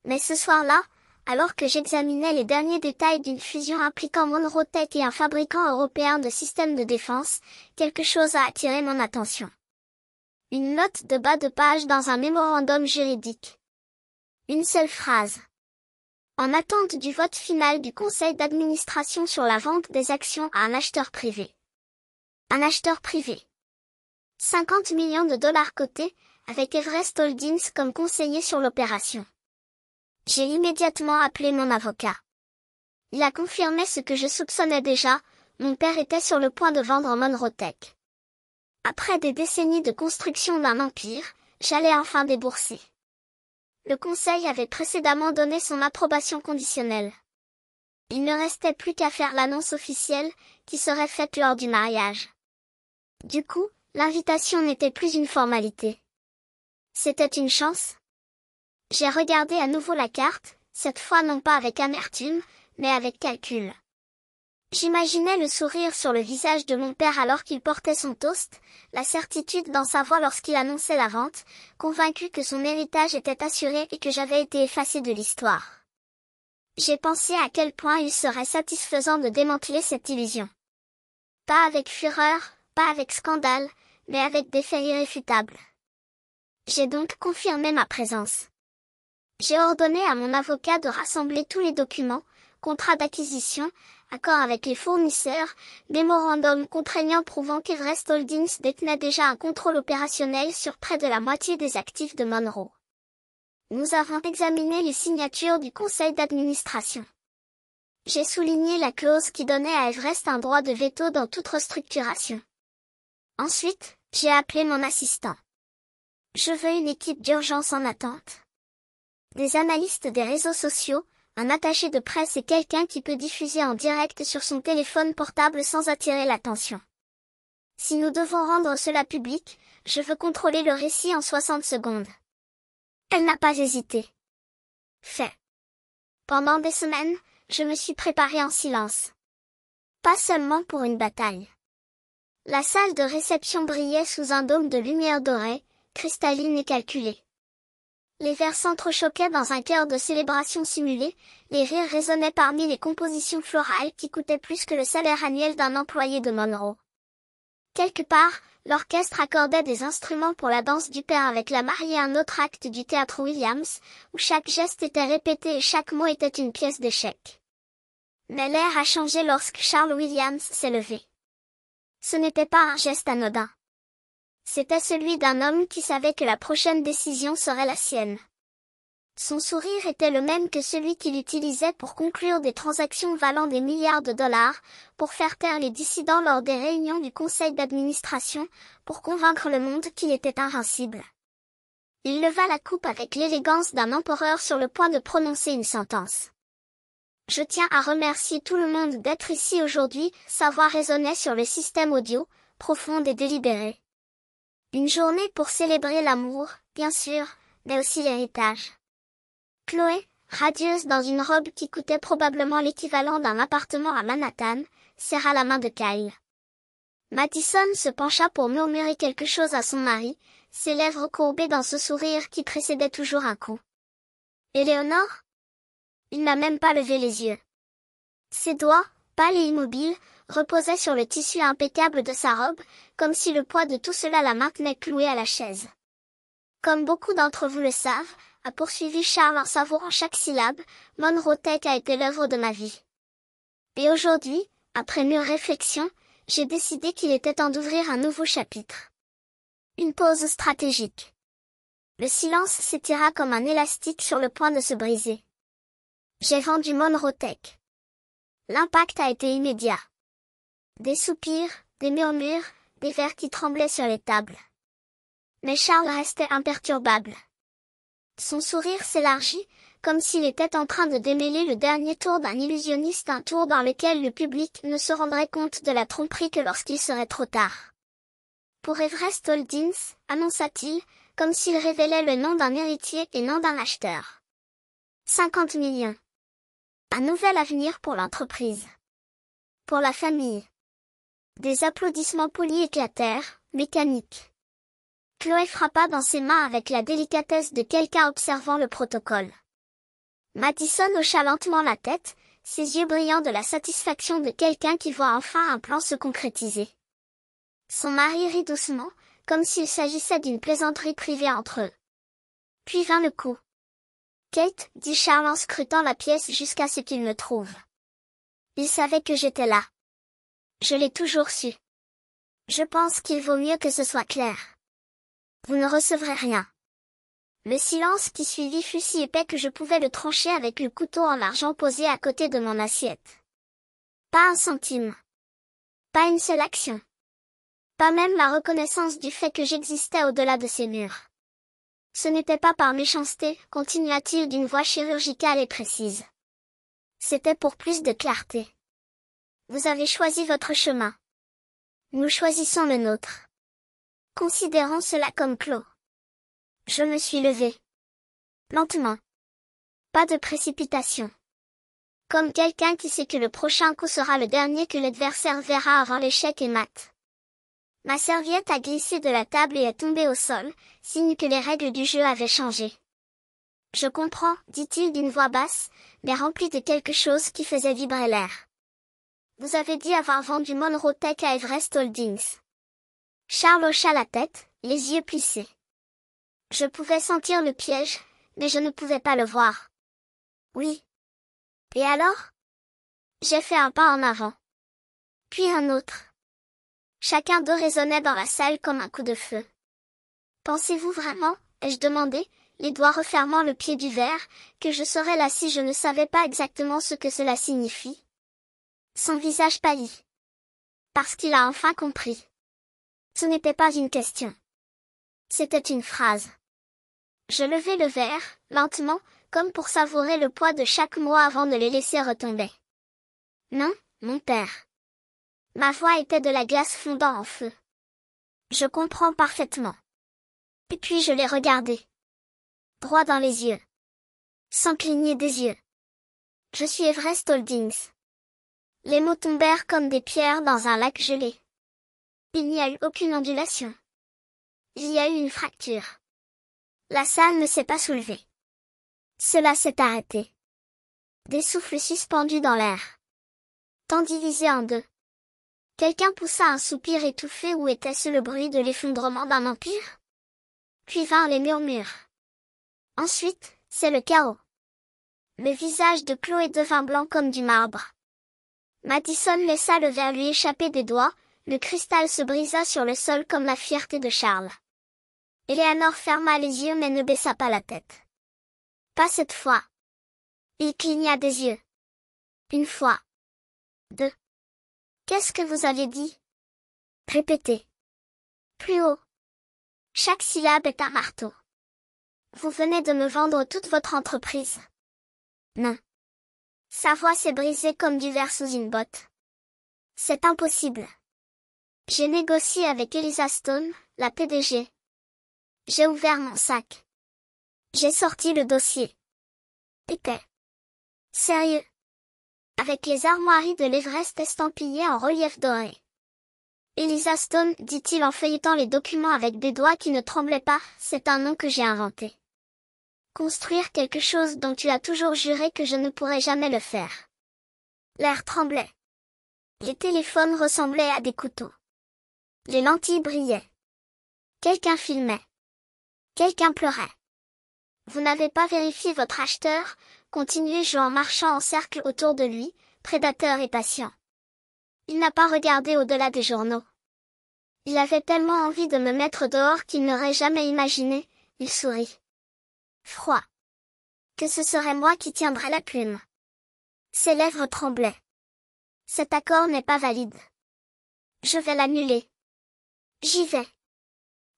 Mais ce soir-là, alors que j'examinais les derniers détails d'une fusion impliquant Monroe Tech et un fabricant européen de systèmes de défense, quelque chose a attiré mon attention. Une note de bas de page dans un mémorandum juridique. Une seule phrase. En attente du vote final du conseil d'administration sur la vente des actions à un acheteur privé. Un acheteur privé. 50 millions de dollars cotés, avec Everest Holdings comme conseiller sur l'opération. J'ai immédiatement appelé mon avocat. Il a confirmé ce que je soupçonnais déjà, mon père était sur le point de vendre Monroe Tech. Après des décennies de construction d'un empire, j'allais enfin débourser. Le conseil avait précédemment donné son approbation conditionnelle. Il ne restait plus qu'à faire l'annonce officielle, qui serait faite lors du mariage. Du coup, l'invitation n'était plus une formalité. C'était une chance. J'ai regardé à nouveau la carte, cette fois non pas avec amertume, mais avec calcul. J'imaginais le sourire sur le visage de mon père alors qu'il portait son toast, la certitude dans sa voix lorsqu'il annonçait la vente, convaincu que son héritage était assuré et que j'avais été effacé de l'histoire. J'ai pensé à quel point il serait satisfaisant de démanteler cette illusion. Pas avec fureur, pas avec scandale, mais avec des faits irréfutables. J'ai donc confirmé ma présence. J'ai ordonné à mon avocat de rassembler tous les documents, contrats d'acquisition, accords avec les fournisseurs, mémorandum contraignant prouvant qu'Everest Holdings détenait déjà un contrôle opérationnel sur près de la moitié des actifs de Monroe. Nous avons examiné les signatures du conseil d'administration. J'ai souligné la clause qui donnait à Everest un droit de veto dans toute restructuration. Ensuite, j'ai appelé mon assistant. Je veux une équipe d'urgence en attente. Des analystes des réseaux sociaux, un attaché de presse et quelqu'un qui peut diffuser en direct sur son téléphone portable sans attirer l'attention. Si nous devons rendre cela public, je veux contrôler le récit en 60 secondes. Elle n'a pas hésité. Fait. Pendant des semaines, je me suis préparée en silence. Pas seulement pour une bataille. La salle de réception brillait sous un dôme de lumière dorée, cristalline et calculée. Les verres s'entrechoquaient dans un chœur de célébration simulée, les rires résonnaient parmi les compositions florales qui coûtaient plus que le salaire annuel d'un employé de Monroe. Quelque part, l'orchestre accordait des instruments pour la danse du père avec la mariée, un autre acte du théâtre Williams, où chaque geste était répété et chaque mot était une pièce d'échec. Mais l'air a changé lorsque Charles Williams s'est levé. Ce n'était pas un geste anodin. C'était celui d'un homme qui savait que la prochaine décision serait la sienne. Son sourire était le même que celui qu'il utilisait pour conclure des transactions valant des milliards de dollars, pour faire taire les dissidents lors des réunions du conseil d'administration, pour convaincre le monde qu'il était invincible. Il leva la coupe avec l'élégance d'un empereur sur le point de prononcer une sentence. Je tiens à remercier tout le monde d'être ici aujourd'hui, sa voix résonnait sur le système audio, profonde et délibérée. Une journée pour célébrer l'amour, bien sûr, mais aussi l'héritage. Chloé, radieuse dans une robe qui coûtait probablement l'équivalent d'un appartement à Manhattan, serra la main de Kyle. Madison se pencha pour murmurer quelque chose à son mari, ses lèvres courbées dans ce sourire qui précédait toujours un coup. Éléonore? Il n'a même pas levé les yeux. Ses doigts, pâles et immobiles, reposaient sur le tissu impeccable de sa robe, comme si le poids de tout cela la maintenait clouée à la chaise. Comme beaucoup d'entre vous le savent, a poursuivi Charles en savourant chaque syllabe, Monroe Tech a été l'œuvre de ma vie. Et aujourd'hui, après mûre réflexion, j'ai décidé qu'il était temps d'ouvrir un nouveau chapitre. Une pause stratégique. Le silence s'étira comme un élastique sur le point de se briser. J'ai vendu Monroe Tech. L'impact a été immédiat. Des soupirs, des murmures, des verres qui tremblaient sur les tables. Mais Charles restait imperturbable. Son sourire s'élargit, comme s'il était en train de démêler le dernier tour d'un illusionniste, un tour dans lequel le public ne se rendrait compte de la tromperie que lorsqu'il serait trop tard. Pour Everest Holdings, annonça-t-il, comme s'il révélait le nom d'un héritier et non d'un acheteur. 50 millions. Un nouvel avenir pour l'entreprise. Pour la famille. Des applaudissements polis éclatèrent, mécaniques. Chloé frappa dans ses mains avec la délicatesse de quelqu'un observant le protocole. Madison hocha lentement la tête, ses yeux brillants de la satisfaction de quelqu'un qui voit enfin un plan se concrétiser. Son mari rit doucement, comme s'il s'agissait d'une plaisanterie privée entre eux. Puis vint le coup. « Kate, dit Charles en scrutant la pièce jusqu'à ce qu'il me trouve. Il savait que j'étais là. Je l'ai toujours su. Je pense qu'il vaut mieux que ce soit clair. Vous ne recevrez rien. » Le silence qui suivit fut si épais que je pouvais le trancher avec le couteau en argent posé à côté de mon assiette. Pas un centime. Pas une seule action. Pas même la reconnaissance du fait que j'existais au-delà de ces murs. Ce n'était pas par méchanceté, continua-t-il d'une voix chirurgicale et précise. C'était pour plus de clarté. Vous avez choisi votre chemin. Nous choisissons le nôtre. Considérons cela comme clos. Je me suis levée. Lentement. Pas de précipitation. Comme quelqu'un qui sait que le prochain coup sera le dernier que l'adversaire verra avant l'échec et mat. Ma serviette a glissé de la table et est tombée au sol, signe que les règles du jeu avaient changé. Je comprends, dit-il d'une voix basse, mais remplie de quelque chose qui faisait vibrer l'air. Vous avez dit avoir vendu Monroe Tech à Everest Holdings. Charles hocha la tête, les yeux plissés. Je pouvais sentir le piège, mais je ne pouvais pas le voir. Oui. Et alors? J'ai fait un pas en avant. Puis un autre. Chacun d'eux résonnait dans la salle comme un coup de feu. Pensez-vous vraiment, ai-je demandé, les doigts refermant le pied du verre, que je serais là si je ne savais pas exactement ce que cela signifie? Son visage pâlit. Parce qu'il a enfin compris. Ce n'était pas une question. C'était une phrase. Je levai le verre, lentement, comme pour savourer le poids de chaque mot avant de les laisser retomber. Non, mon père. Ma voix était de la glace fondant en feu. Je comprends parfaitement. Et puis je l'ai regardé. Droit dans les yeux. Sans cligner des yeux. Je suis Everest Holdings. Les mots tombèrent comme des pierres dans un lac gelé. Il n'y a eu aucune ondulation. Il y a eu une fracture. La salle ne s'est pas soulevée. Cela s'est arrêté. Des souffles suspendus dans l'air. Temps divisé en deux. Quelqu'un poussa un soupir étouffé ou était-ce le bruit de l'effondrement d'un empire? Puis vinrent les murmures. Ensuite, c'est le chaos. Le visage de Chloé devint blanc comme du marbre. Madison laissa le verre lui échapper des doigts, le cristal se brisa sur le sol comme la fierté de Charles. Eleanor ferma les yeux mais ne baissa pas la tête. Pas cette fois. Il cligna des yeux. Une fois. Deux. Qu'est-ce que vous avez dit? Répétez. Plus haut. Chaque syllabe est un marteau. Vous venez de me vendre toute votre entreprise. Non. Sa voix s'est brisée comme du verre sous une botte. C'est impossible. J'ai négocié avec Elisa Stone, la PDG. J'ai ouvert mon sac. J'ai sorti le dossier. Épais. Sérieux. Avec les armoiries de l'Everest estampillées en relief doré. Elisa Stone, dit-il en feuilletant les documents avec des doigts qui ne tremblaient pas, c'est un nom que j'ai inventé. Construire quelque chose dont tu as toujours juré que je ne pourrais jamais le faire. L'air tremblait. Les téléphones ressemblaient à des couteaux. Les lentilles brillaient. Quelqu'un filmait. Quelqu'un pleurait. Vous n'avez pas vérifié votre acheteur, continuai-je en marchant en cercle autour de lui, prédateur et patient. Il n'a pas regardé au-delà des journaux. Il avait tellement envie de me mettre dehors qu'il n'aurait jamais imaginé, il sourit. Froid. Que ce serait moi qui tiendrais la plume. Ses lèvres tremblaient. Cet accord n'est pas valide. Je vais l'annuler. J'y vais.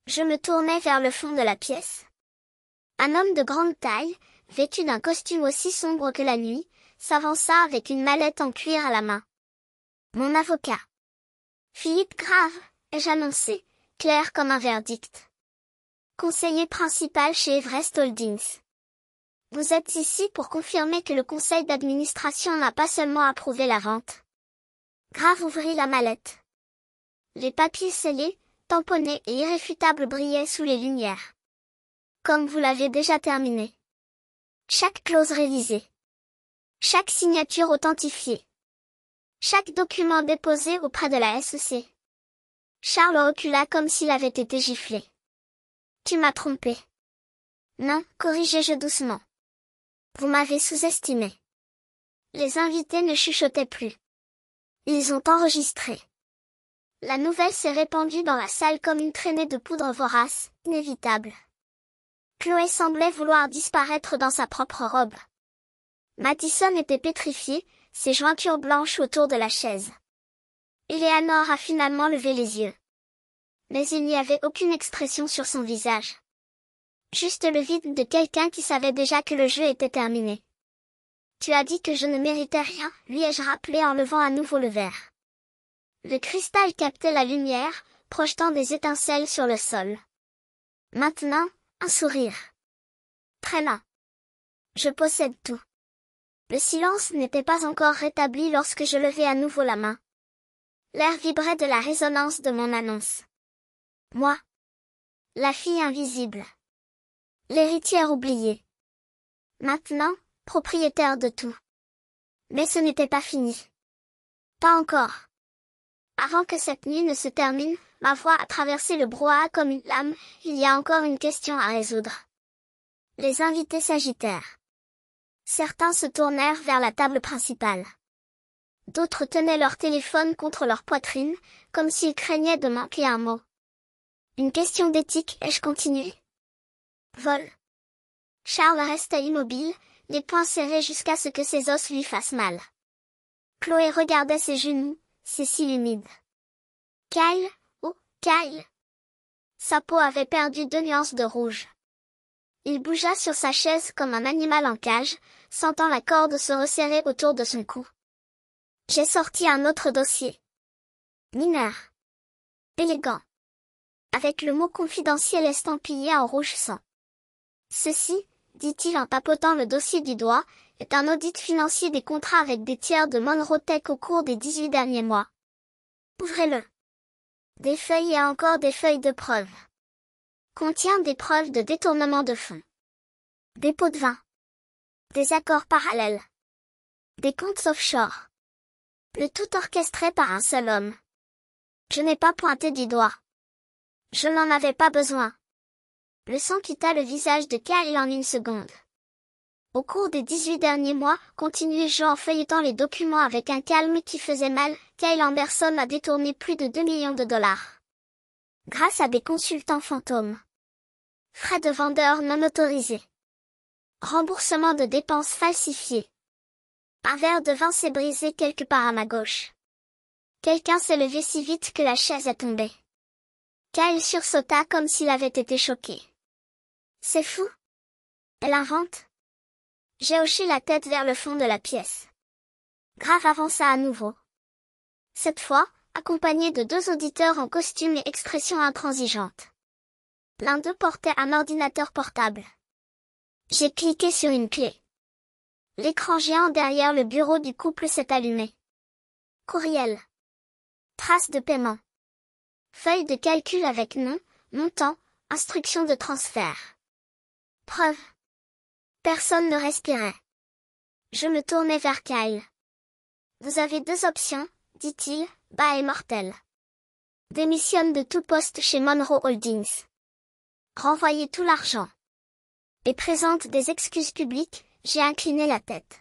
Je me tournai vers le fond de la pièce. Un homme de grande taille, vêtu d'un costume aussi sombre que la nuit, s'avança avec une mallette en cuir à la main. Mon avocat. Philippe Grave, ai-je annoncé, clair comme un verdict. Conseiller principal chez Everest Holdings. Vous êtes ici pour confirmer que le conseil d'administration n'a pas seulement approuvé la vente. Grave ouvrit la mallette. Les papiers scellés, tamponnés et irréfutables brillaient sous les lumières. Comme vous l'avez déjà terminé. Chaque clause révisée. Chaque signature authentifiée. Chaque document déposé auprès de la SEC. Charles recula comme s'il avait été giflé. Tu m'as trompé. Non, corrigeai-je doucement. Vous m'avez sous-estimé. Les invités ne chuchotaient plus. Ils ont enregistré. La nouvelle s'est répandue dans la salle comme une traînée de poudre vorace, inévitable. Chloé semblait vouloir disparaître dans sa propre robe. Madison était pétrifiée, ses jointures blanches autour de la chaise. Eleanor a finalement levé les yeux. Mais il n'y avait aucune expression sur son visage. Juste le vide de quelqu'un qui savait déjà que le jeu était terminé. Tu as dit que je ne méritais rien, lui ai-je rappelé en levant à nouveau le verre. Le cristal captait la lumière, projetant des étincelles sur le sol. Maintenant, un sourire. Très bien. Je possède tout. Le silence n'était pas encore rétabli lorsque je levai à nouveau la main. L'air vibrait de la résonance de mon annonce. Moi. La fille invisible. L'héritière oubliée. Maintenant, propriétaire de tout. Mais ce n'était pas fini. Pas encore. Avant que cette nuit ne se termine, ma voix a traversé le brouhaha comme une lame, il y a encore une question à résoudre. Les invités s'agitèrent. Certains se tournèrent vers la table principale. D'autres tenaient leur téléphone contre leur poitrine, comme s'ils craignaient de manquer un mot. Une question d'éthique, ai-je continué? Vol. Charles resta immobile, les poings serrés jusqu'à ce que ses os lui fassent mal. Chloé regardait ses genoux, ses cils humides. Kyle, oh, Kyle. Sa peau avait perdu 2 nuances de rouge. Il bougea sur sa chaise comme un animal en cage, sentant la corde se resserrer autour de son cou. J'ai sorti un autre dossier. Mineur. Élégant. Avec le mot confidentiel estampillé en rouge sang. Ceci, dit-il en papotant le dossier du doigt, est un audit financier des contrats avec des tiers de Monroe Tech au cours des 18 derniers mois. Ouvrez-le. Des feuilles et encore des feuilles de preuve. Contient des preuves de détournement de fonds. Des pots de vin. Des accords parallèles. Des comptes offshore. Le tout orchestré par un seul homme. Je n'ai pas pointé du doigt. Je n'en avais pas besoin. Le sang quitta le visage de Kyle en une seconde. Au cours des 18 derniers mois, continuai-je en feuilletant les documents avec un calme qui faisait mal, Kyle Anderson a détourné plus de 2 millions de dollars. Grâce à des consultants fantômes. Frais de vendeur non autorisés. Remboursement de dépenses falsifiées. Un verre de vin s'est brisé quelque part à ma gauche. Quelqu'un s'est levé si vite que la chaise est tombée. Kyle sursauta comme s'il avait été choqué. C'est fou. Elle invente. J'ai hoché la tête vers le fond de la pièce. Grave avança à nouveau. Cette fois, accompagné de deux auditeurs en costume et expression intransigeante. L'un d'eux portait un ordinateur portable. J'ai cliqué sur une clé. L'écran géant derrière le bureau du couple s'est allumé. Courriel. Traces de paiement. Feuille de calcul avec nom, montant, instruction de transfert. Preuve. Personne ne respirait. Je me tournai vers Kyle. Vous avez deux options, dit-il, bas et mortel. Démissionne de tout poste chez Monroe Holdings. Renvoyez tout l'argent. Et présente des excuses publiques, j'ai incliné la tête.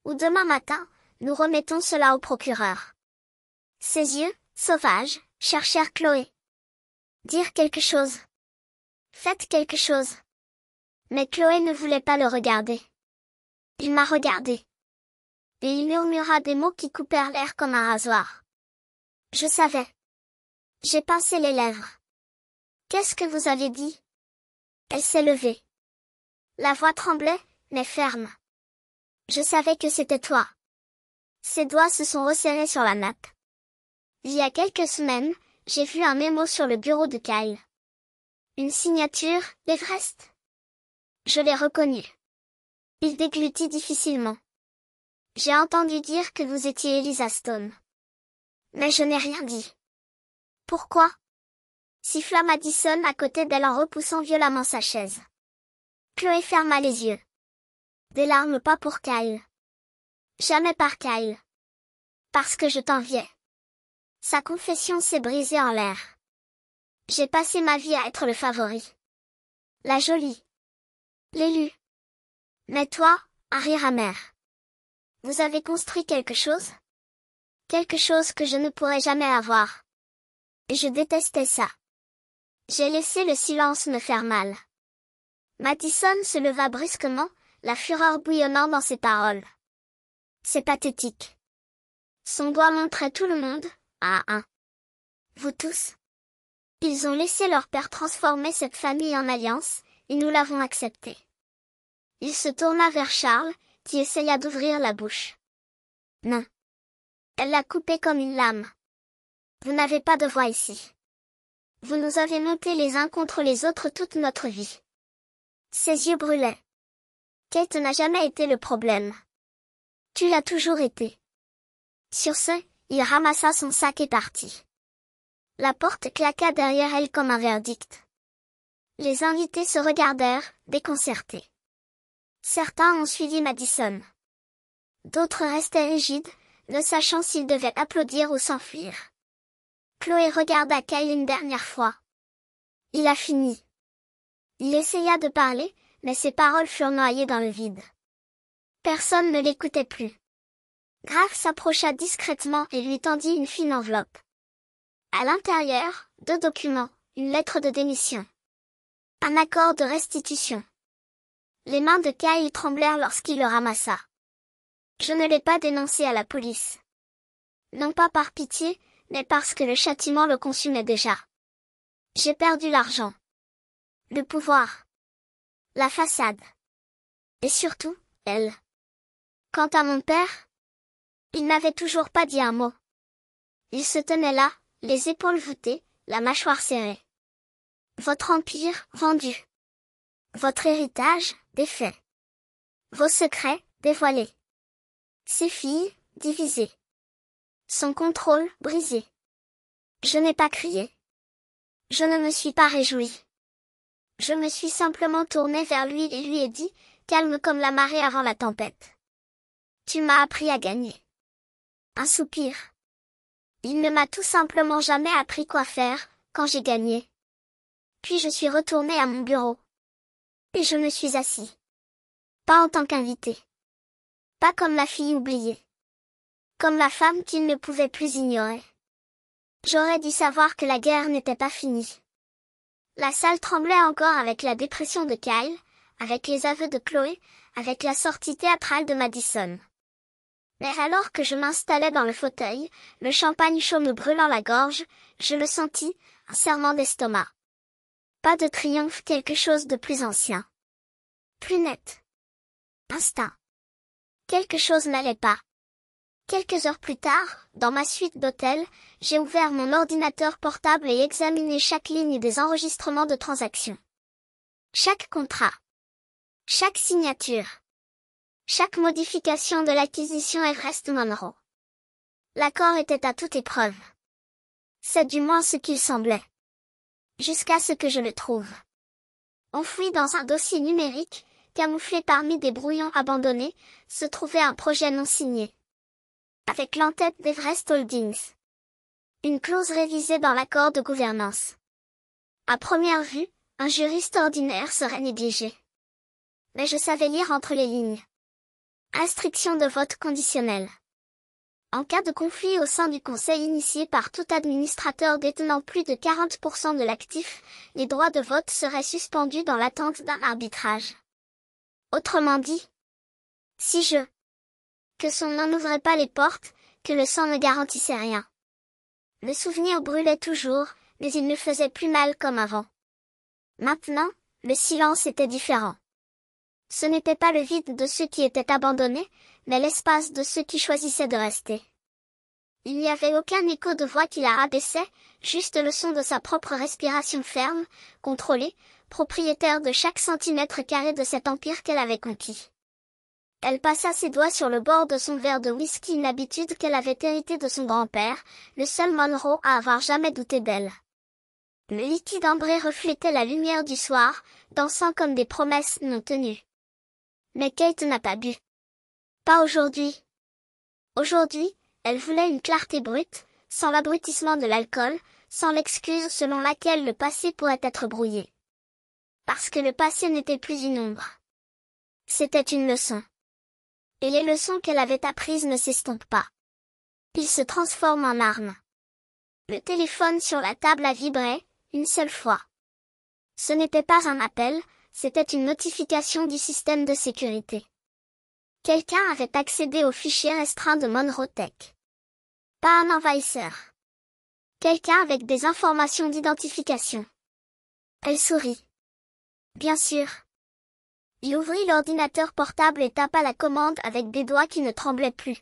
Ou demain matin, nous remettons cela au procureur. Ses yeux, sauvages, cherchèrent Chloé. Dire quelque chose. Faites quelque chose. Mais Chloé ne voulait pas le regarder. Il m'a regardé. Et il murmura des mots qui coupèrent l'air comme un rasoir. Je savais. J'ai pincé les lèvres. Qu'est-ce que vous avez dit? Elle s'est levée. La voix tremblait, mais ferme. Je savais que c'était toi. Ses doigts se sont resserrés sur la nappe. Il y a quelques semaines, j'ai vu un mémo sur le bureau de Kyle. Une signature, l'Everest. Je l'ai reconnu. Il déglutit difficilement. J'ai entendu dire que vous étiez Elisa Stone. Mais je n'ai rien dit. Pourquoi? Siffla Madison à côté d'elle en repoussant violemment sa chaise. Chloé ferma les yeux. Des larmes pas pour Kyle. Jamais par Kyle. Parce que je t'enviais. Sa confession s'est brisée en l'air. J'ai passé ma vie à être le favori. La jolie. L'élu. Mais toi, un rire amer. Vous avez construit quelque chose? Quelque chose que je ne pourrais jamais avoir. Et je détestais ça. J'ai laissé le silence me faire mal. Madison se leva brusquement, la fureur bouillonnant dans ses paroles. C'est pathétique. Son doigt montrait tout le monde, à un. Vous tous. Ils ont laissé leur père transformer cette famille en alliance, et nous l'avons accepté. Il se tourna vers Charles, qui essaya d'ouvrir la bouche. Non. Elle l'a coupé comme une lame. Vous n'avez pas de voix ici. Vous nous avez montés les uns contre les autres toute notre vie. Ses yeux brûlaient. Kate n'a jamais été le problème. Tu l'as toujours été. Sur ce, il ramassa son sac et partit. La porte claqua derrière elle comme un verdict. Les invités se regardèrent, déconcertés. Certains ont suivi Madison. D'autres restaient rigides, ne sachant s'ils devaient applaudir ou s'enfuir. Chloé regarda Kyle une dernière fois. Il a fini. Il essaya de parler, mais ses paroles furent noyées dans le vide. Personne ne l'écoutait plus. Graf s'approcha discrètement et lui tendit une fine enveloppe. À l'intérieur, 2 documents, une lettre de démission. Un accord de restitution. Les mains de Kyle tremblèrent lorsqu'il le ramassa. Je ne l'ai pas dénoncé à la police. Non pas par pitié, mais parce que le châtiment le consumait déjà. J'ai perdu l'argent. Le pouvoir. La façade. Et surtout, elle. Quant à mon père, il n'avait toujours pas dit un mot. Il se tenait là, les épaules voûtées, la mâchoire serrée. Votre empire, vendu. Votre héritage, défait. Vos secrets, dévoilés. Ses filles, divisées. Son contrôle, brisé. Je n'ai pas crié. Je ne me suis pas réjoui. Je me suis simplement tournée vers lui et lui ai dit, calme comme la marée avant la tempête. Tu m'as appris à gagner. Un soupir. Il ne m'a tout simplement jamais appris quoi faire, quand j'ai gagné. Puis je suis retournée à mon bureau. Et je me suis assis. Pas en tant qu'invité. Pas comme la fille oubliée. Comme la femme qu'il ne pouvait plus ignorer. J'aurais dû savoir que la guerre n'était pas finie. La salle tremblait encore avec la dépression de Kyle, avec les aveux de Chloé, avec la sortie théâtrale de Madison. Mais alors que je m'installais dans le fauteuil, le champagne chaud me brûlant la gorge, je le sentis, un serrement d'estomac. Pas de triomphe, quelque chose de plus ancien. Plus net. Instinct. Quelque chose n'allait pas. Quelques heures plus tard, dans ma suite d'hôtel, j'ai ouvert mon ordinateur portable et examiné chaque ligne des enregistrements de transactions. Chaque contrat. Chaque signature. Chaque modification de l'acquisition Everest Monroe. L'accord était à toute épreuve. C'est du moins ce qu'il semblait. Jusqu'à ce que je le trouve. Enfoui dans un dossier numérique, camouflé parmi des brouillons abandonnés, se trouvait un projet non signé. Avec l'entête d'Everest Holdings. Une clause révisée dans l'accord de gouvernance. À première vue, un juriste ordinaire serait négligé. Mais je savais lire entre les lignes. Instruction de vote conditionnel. En cas de conflit au sein du conseil initié par tout administrateur détenant plus de 40% de l'actif, les droits de vote seraient suspendus dans l'attente d'un arbitrage. Autrement dit, si que son nom n'ouvrait pas les portes, que le sang ne garantissait rien. Le souvenir brûlait toujours, mais il ne faisait plus mal comme avant. Maintenant, le silence était différent. Ce n'était pas le vide de ceux qui étaient abandonnés, mais l'espace de ceux qui choisissaient de rester. Il n'y avait aucun écho de voix qui la rabaissait, juste le son de sa propre respiration ferme, contrôlée, propriétaire de chaque centimètre carré de cet empire qu'elle avait conquis. Elle passa ses doigts sur le bord de son verre de whisky, une habitude qu'elle avait héritée de son grand-père, le seul Monroe à avoir jamais douté d'elle. Le liquide ambré reflétait la lumière du soir, dansant comme des promesses non tenues. Mais Kate n'a pas bu. Pas aujourd'hui. Aujourd'hui, elle voulait une clarté brute, sans l'abrutissement de l'alcool, sans l'excuse selon laquelle le passé pourrait être brouillé. Parce que le passé n'était plus une ombre. C'était une leçon. Et les leçons qu'elle avait apprises ne s'estompent pas. Ils se transforment en armes. Le téléphone sur la table a vibré, une seule fois. Ce n'était pas un appel, c'était une notification du système de sécurité. Quelqu'un avait accédé au fichier restreint de Monroe Tech. Pas un envahisseur. Quelqu'un avec des informations d'identification. Elle sourit. Bien sûr. Il ouvrit l'ordinateur portable et tapa la commande avec des doigts qui ne tremblaient plus.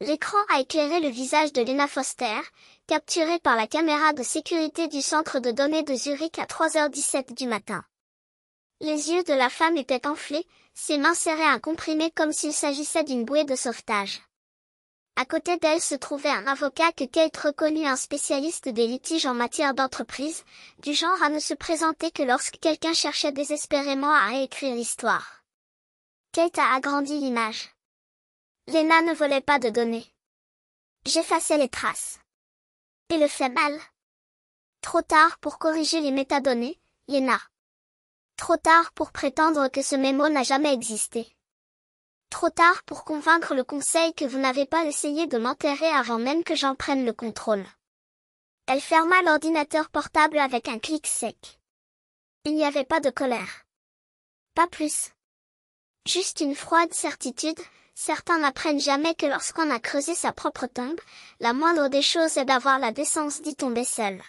L'écran a éclairé le visage de Lena Foster, capturé par la caméra de sécurité du centre de données de Zurich à 3h17 du matin. Les yeux de la femme étaient enflés, ses mains serraient un comprimé comme s'il s'agissait d'une bouée de sauvetage. À côté d'elle se trouvait un avocat que Kate reconnut, un spécialiste des litiges en matière d'entreprise, du genre à ne se présenter que lorsque quelqu'un cherchait désespérément à réécrire l'histoire. Kate a agrandi l'image. Lena ne volait pas de données. J'effaçais les traces. Et le fait mal. Trop tard pour corriger les métadonnées, Lena. Trop tard pour prétendre que ce mémo n'a jamais existé. Trop tard pour convaincre le conseil que vous n'avez pas essayé de m'enterrer avant même que j'en prenne le contrôle. Elle ferma l'ordinateur portable avec un clic sec. Il n'y avait pas de colère. Pas plus. Juste une froide certitude. Certains n'apprennent jamais que lorsqu'on a creusé sa propre tombe, la moindre des choses est d'avoir la décence d'y tomber seule.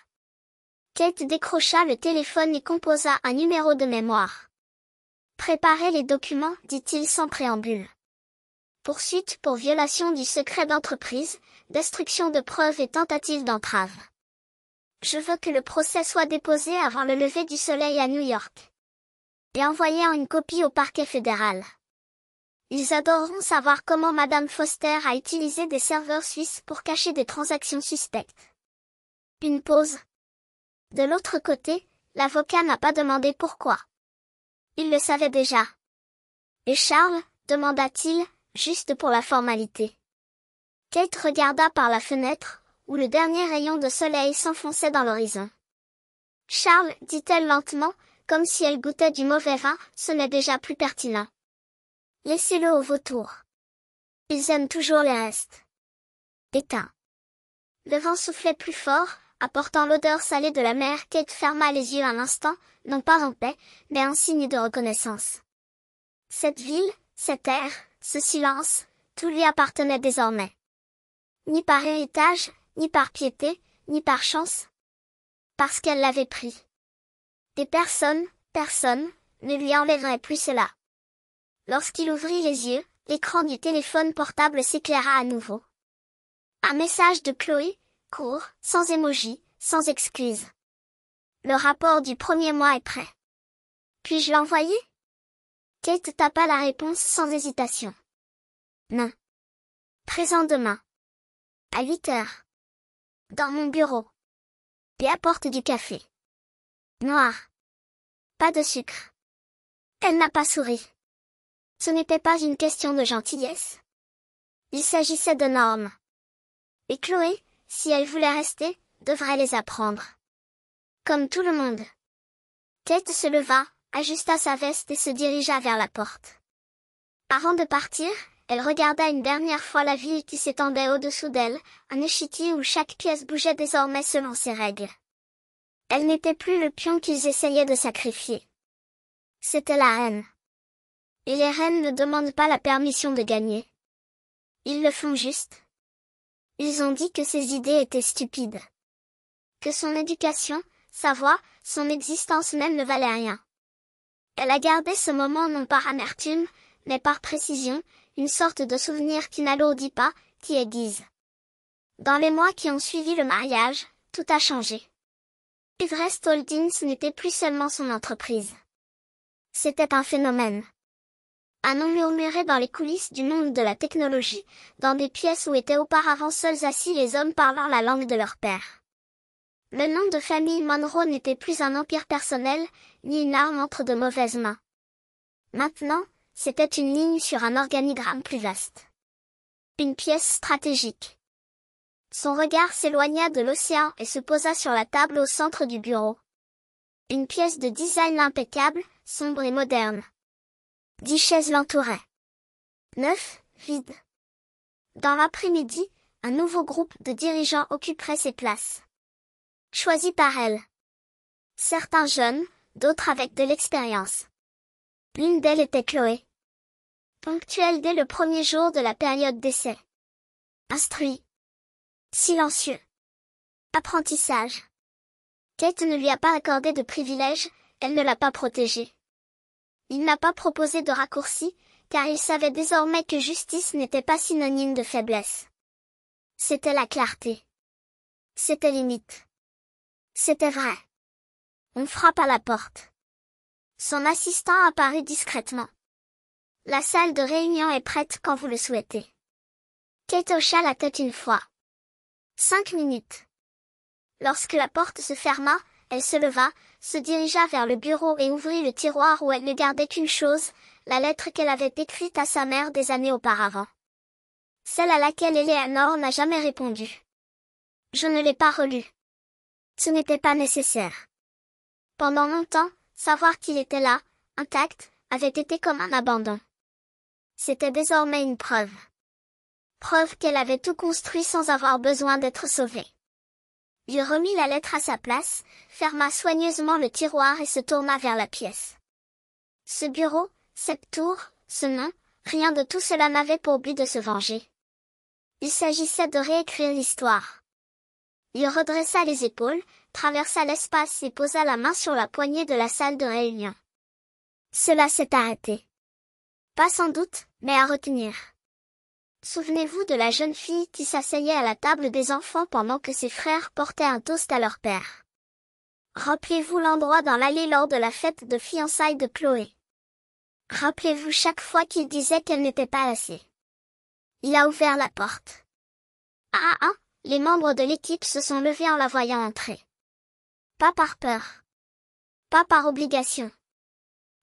Kate décrocha le téléphone et composa un numéro de mémoire. Préparez les documents, dit-il sans préambule. Poursuite pour violation du secret d'entreprise, destruction de preuves et tentative d'entrave. Je veux que le procès soit déposé avant le lever du soleil à New York. Et envoyer une copie au parquet fédéral. Ils adoreront savoir comment Madame Foster a utilisé des serveurs suisses pour cacher des transactions suspectes. Une pause. De l'autre côté, l'avocat n'a pas demandé pourquoi. Il le savait déjà. Et Charles, demanda-t-il, juste pour la formalité. Kate regarda par la fenêtre, où le dernier rayon de soleil s'enfonçait dans l'horizon. Charles, dit-elle lentement, comme si elle goûtait du mauvais vin, ce n'est déjà plus pertinent. Laissez-le aux vautours. Ils aiment toujours les restes. Éteint. Le vent soufflait plus fort, Apportant l'odeur salée de la mer, Kate ferma les yeux un instant, non pas en paix, mais en signe de reconnaissance. Cette ville, cet air, ce silence, tout lui appartenait désormais. Ni par héritage, ni par piété, ni par chance. Parce qu'elle l'avait pris. Et personne ne lui enlèverait plus cela. Lorsqu'il ouvrit les yeux, l'écran du téléphone portable s'éclaira à nouveau. Un message de Chloé, court, sans émoji, sans excuse. Le rapport du premier mois est prêt. Puis-je l'envoyer? Kate tapa la réponse sans hésitation. Non. Présent demain. À 8 heures. Dans mon bureau. Et apporte du café. Noir. Pas de sucre. Elle n'a pas souri. Ce n'était pas une question de gentillesse. Il s'agissait de normes. Et Chloé, si elle voulait rester, devrait les apprendre. Comme tout le monde. Kate se leva, ajusta sa veste et se dirigea vers la porte. Avant de partir, elle regarda une dernière fois la ville qui s'étendait au-dessous d'elle, un échiquier où chaque pièce bougeait désormais selon ses règles. Elle n'était plus le pion qu'ils essayaient de sacrifier. C'était la reine. Et les reines ne demandent pas la permission de gagner. Ils le font juste. Ils ont dit que ses idées étaient stupides. Que son éducation, sa voix, son existence même ne valaient rien. Elle a gardé ce moment non par amertume, mais par précision, une sorte de souvenir qui n'alourdit pas, qui aiguise. Dans les mois qui ont suivi le mariage, tout a changé. Everest Holdings n'était plus seulement son entreprise. C'était un phénomène. Un nom murmuré dans les coulisses du monde de la technologie, dans des pièces où étaient auparavant seuls assis les hommes parlant la langue de leur père. Le nom de famille Monroe n'était plus un empire personnel, ni une arme entre de mauvaises mains. Maintenant, c'était une ligne sur un organigramme plus vaste. Une pièce stratégique. Son regard s'éloigna de l'océan et se posa sur la table au centre du bureau. Une pièce de design impeccable, sombre et moderne. 10 chaises l'entouraient. 9, vides. Dans l'après-midi, un nouveau groupe de dirigeants occuperait ses places. Choisis par elle. Certains jeunes, d'autres avec de l'expérience. L'une d'elles était Chloé. Ponctuelle dès le premier jour de la période d'essai. Instruit. Silencieux. Apprentissage. Kate ne lui a pas accordé de privilèges, elle ne l'a pas protégé. Il n'a pas proposé de raccourci, car il savait désormais que justice n'était pas synonyme de faiblesse. C'était la clarté. C'était limite. C'était vrai. On frappe à la porte. Son assistant apparut discrètement. La salle de réunion est prête quand vous le souhaitez. Kate hocha la tête une fois. 5 minutes. Lorsque la porte se ferma, elle se leva, se dirigea vers le bureau et ouvrit le tiroir où elle ne gardait qu'une chose, la lettre qu'elle avait écrite à sa mère des années auparavant. Celle à laquelle Eleanor n'a jamais répondu. Je ne l'ai pas relue. Ce n'était pas nécessaire. Pendant longtemps, savoir qu'il était là, intact, avait été comme un abandon. C'était désormais une preuve. Preuve qu'elle avait tout construit sans avoir besoin d'être sauvée. Il remit la lettre à sa place, ferma soigneusement le tiroir et se tourna vers la pièce. Ce bureau, cette tour, ce nom, rien de tout cela n'avait pour but de se venger. Il s'agissait de réécrire l'histoire. Il redressa les épaules, traversa l'espace et posa la main sur la poignée de la salle de réunion. Cela s'est arrêté. Pas sans doute, mais à retenir. Souvenez-vous de la jeune fille qui s'asseyait à la table des enfants pendant que ses frères portaient un toast à leur père. Rappelez-vous l'endroit dans l'allée lors de la fête de fiançailles de Chloé. Rappelez-vous chaque fois qu'il disait qu'elle n'était pas assez. Il a ouvert la porte. Les membres de l'équipe se sont levés en la voyant entrer. Pas par peur. Pas par obligation.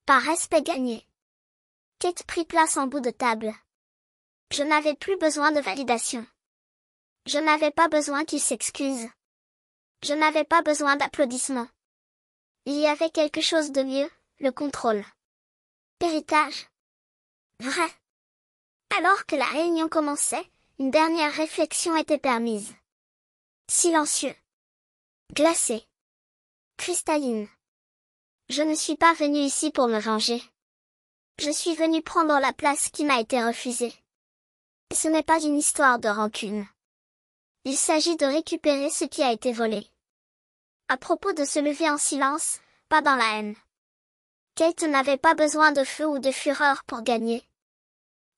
Par respect gagné. Kate prit place en bout de table. Je n'avais plus besoin de validation. Je n'avais pas besoin qu'il s'excuse. Je n'avais pas besoin d'applaudissements. Il y avait quelque chose de mieux, le contrôle. Héritage. Vrai. Alors que la réunion commençait, une dernière réflexion était permise. Silencieux. Glacée. Cristalline. Je ne suis pas venu ici pour me venger. Je suis venu prendre la place qui m'a été refusée. Ce n'est pas une histoire de rancune. Il s'agit de récupérer ce qui a été volé. À propos de se lever en silence, pas dans la haine. Kate n'avait pas besoin de feu ou de fureur pour gagner.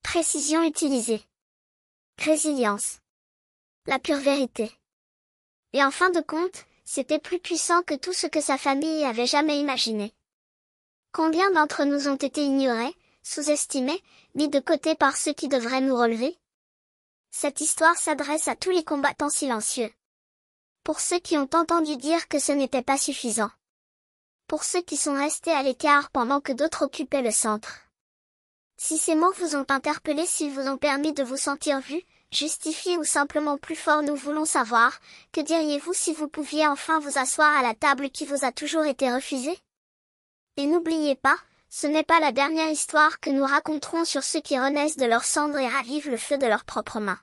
Précision utilisée. Résilience. La pure vérité. Et en fin de compte, c'était plus puissant que tout ce que sa famille avait jamais imaginé. Combien d'entre nous ont été ignorés, sous-estimés, mis de côté par ceux qui devraient nous relever? Cette histoire s'adresse à tous les combattants silencieux. Pour ceux qui ont entendu dire que ce n'était pas suffisant. Pour ceux qui sont restés à l'écart pendant que d'autres occupaient le centre. Si ces mots vous ont interpellé, s'ils vous ont permis de vous sentir vu, justifié ou simplement plus fort, nous voulons savoir, que diriez-vous si vous pouviez enfin vous asseoir à la table qui vous a toujours été refusée? Et n'oubliez pas, ce n'est pas la dernière histoire que nous raconterons sur ceux qui renaissent de leurs cendres et ravivent le feu de leurs propres mains.